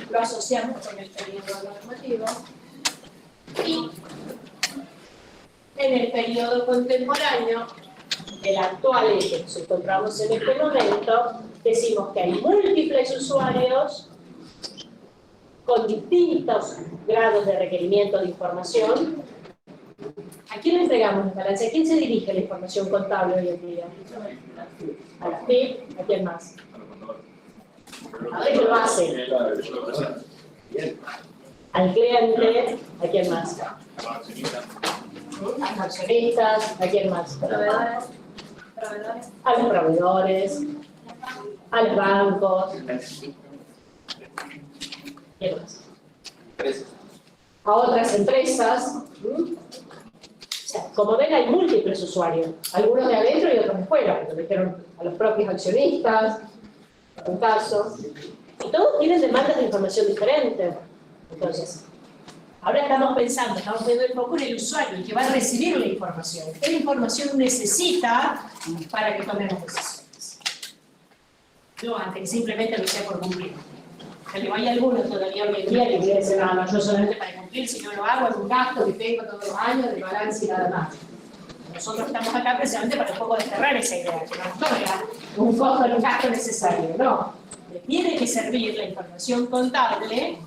B: lo asociamos con el periodo normativo, y en el periodo contemporáneo, el actual que nos encontramos en este momento, decimos que hay múltiples usuarios con distintos grados de requerimiento de información. ¿A quién le entregamos la balanza? ¿A quién se dirige la información contable hoy en día? ¿A la FIP? ¿A quién más? ¿A ver qué lo hace? Al cliente, ¿a quién más? A los accionistas, ¿a quién más?
F: Proveedores.
B: A los proveedores, a los bancos. ¿Quién más? A otras empresas. O sea, como ven, hay múltiples usuarios, algunos de adentro y otros de fuera, como dijeron, a los propios accionistas, en un caso, y todos tienen demandas de información diferentes. Entonces, ahora estamos viendo el foco en el usuario, el que va a recibir la información. ¿Qué información necesita para que tomemos decisiones? No antes que simplemente lo sea por cumplir. Que hay algunos todavía hoy en día que quieren decir, no, yo solamente para cumplir, si no lo hago, es un gasto que tengo todos los años de balance y nada más. Nosotros estamos acá precisamente para un poco desterrar esa idea, que no nos toca un costo de un gasto necesario, no. Le tiene que servir la información contable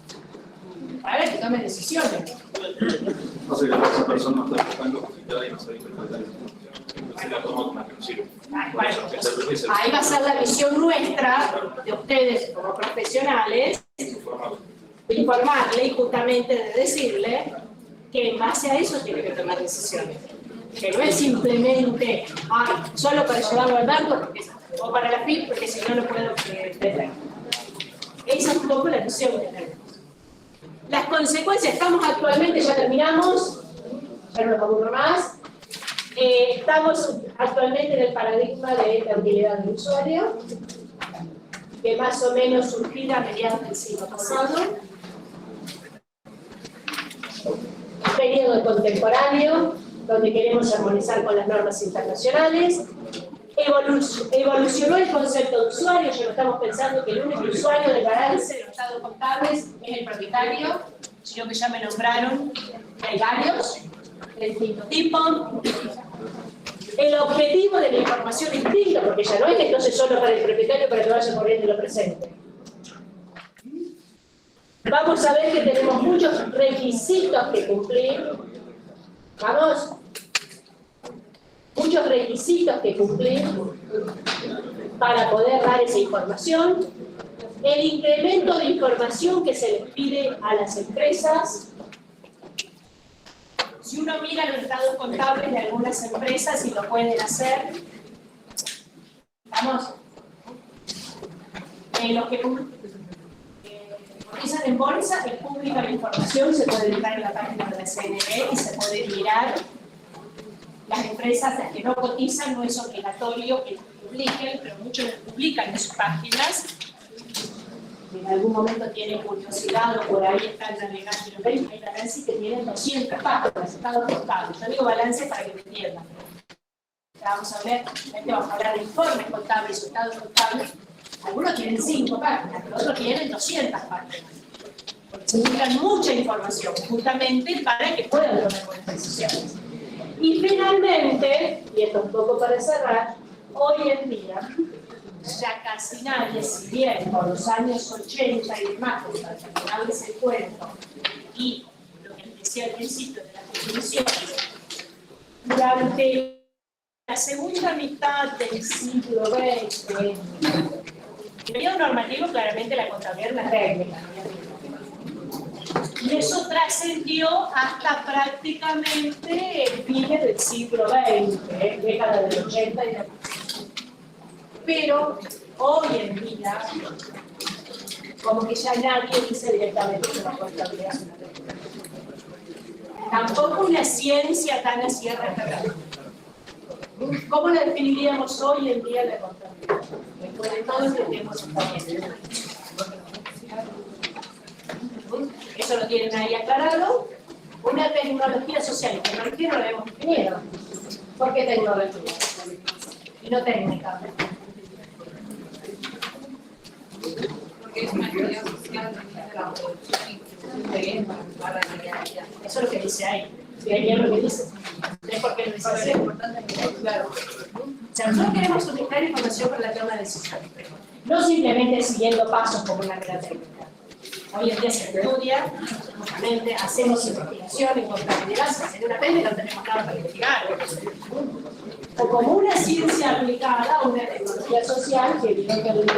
B: para que tome decisiones.
C: No sé, que esa persona está buscando capital y no sabe interpretar esa información. Entonces la toma como que no sirve.
B: Ahí va a ser la visión nuestra, de ustedes como profesionales, informarle y justamente de decirle que en base a eso tiene que tomar decisiones. Que no es simplemente, solo para llevarlo al banco o para la FIP, porque si no, no puedo tener. Esa es un poco la visión que tenemos. Las consecuencias, estamos actualmente, ya terminamos, ya no nos aburro más. Estamos actualmente en el paradigma de la utilidad del usuario, que más o menos surgirá a mediados del siglo pasado. Periodo contemporáneo, donde queremos armonizar con las normas internacionales. Evolucionó el concepto de usuario, ya no estamos pensando que el único usuario del balance de los estados contables es el propietario, sino que ya me nombraron, hay varios, de distinto tipo. El objetivo de la información distinto, porque ya no es entonces solo para el propietario para que vaya corriendo y lo presente. Vamos a ver que tenemos muchos requisitos que cumplir. Vamos. Muchos requisitos que cumplir para poder dar esa información. El incremento de información que se les pide a las empresas. Si uno mira los estados contables de algunas empresas y lo pueden hacer, vamos, los que cotizan en bolsa, es pública la información, se puede entrar en la página de la CNE y se puede mirar. Las empresas las que no cotizan no es obligatorio que las publiquen, pero muchos las publican en sus páginas. En algún momento tienen curiosidad o por ahí están navegando y lo ven, hay balances que tienen 200 páginas, estados contables. Yo digo balance para que me entiendan. Vamos a ver, vamos a hablar de informes contables o estados contables. Algunos tienen 5 páginas, pero otros tienen 200 páginas. Porque Necesitan mucha información, justamente para que puedan tomar buenas decisiones. Y finalmente, y esto un poco para cerrar, hoy en día ya casi nadie, si bien por los años 80 y demás, para terminarles el cuento, y lo que decía al principio de las definiciones, durante la segunda mitad del siglo XX, el periodo normativo claramente la contabilidad era una técnica, y eso trascendió hasta prácticamente el fines del siglo XX, década del 80 y demás. Pero hoy en día, como que ya nadie dice directamente que la contabilidad es una técnica. Tampoco una ciencia tan a cierta escala. ¿Cómo la definiríamos hoy en día la contabilidad? Después de todo entendemos también. Eso lo tienen ahí aclarado. Una tecnología social, y tecnología no la hemos definido. ¿Por qué tecnología? Y no técnica.
F: Porque es una actividad social de la producción para la realidad.
B: Eso es lo que dice ahí. Y ahí es lo que dice. ¿Es por qué lo dice así? Claro. O sea, nosotros queremos suministrar información para la toma de decisiones. No simplemente siguiendo pasos como una mera técnica. Hoy en día se estudia, justamente hacemos investigación en contabilidad, si hacer una técnica no tenemos nada para investigar. O como una ciencia aplicada a una tecnología social que evidentemente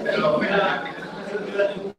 C: Pero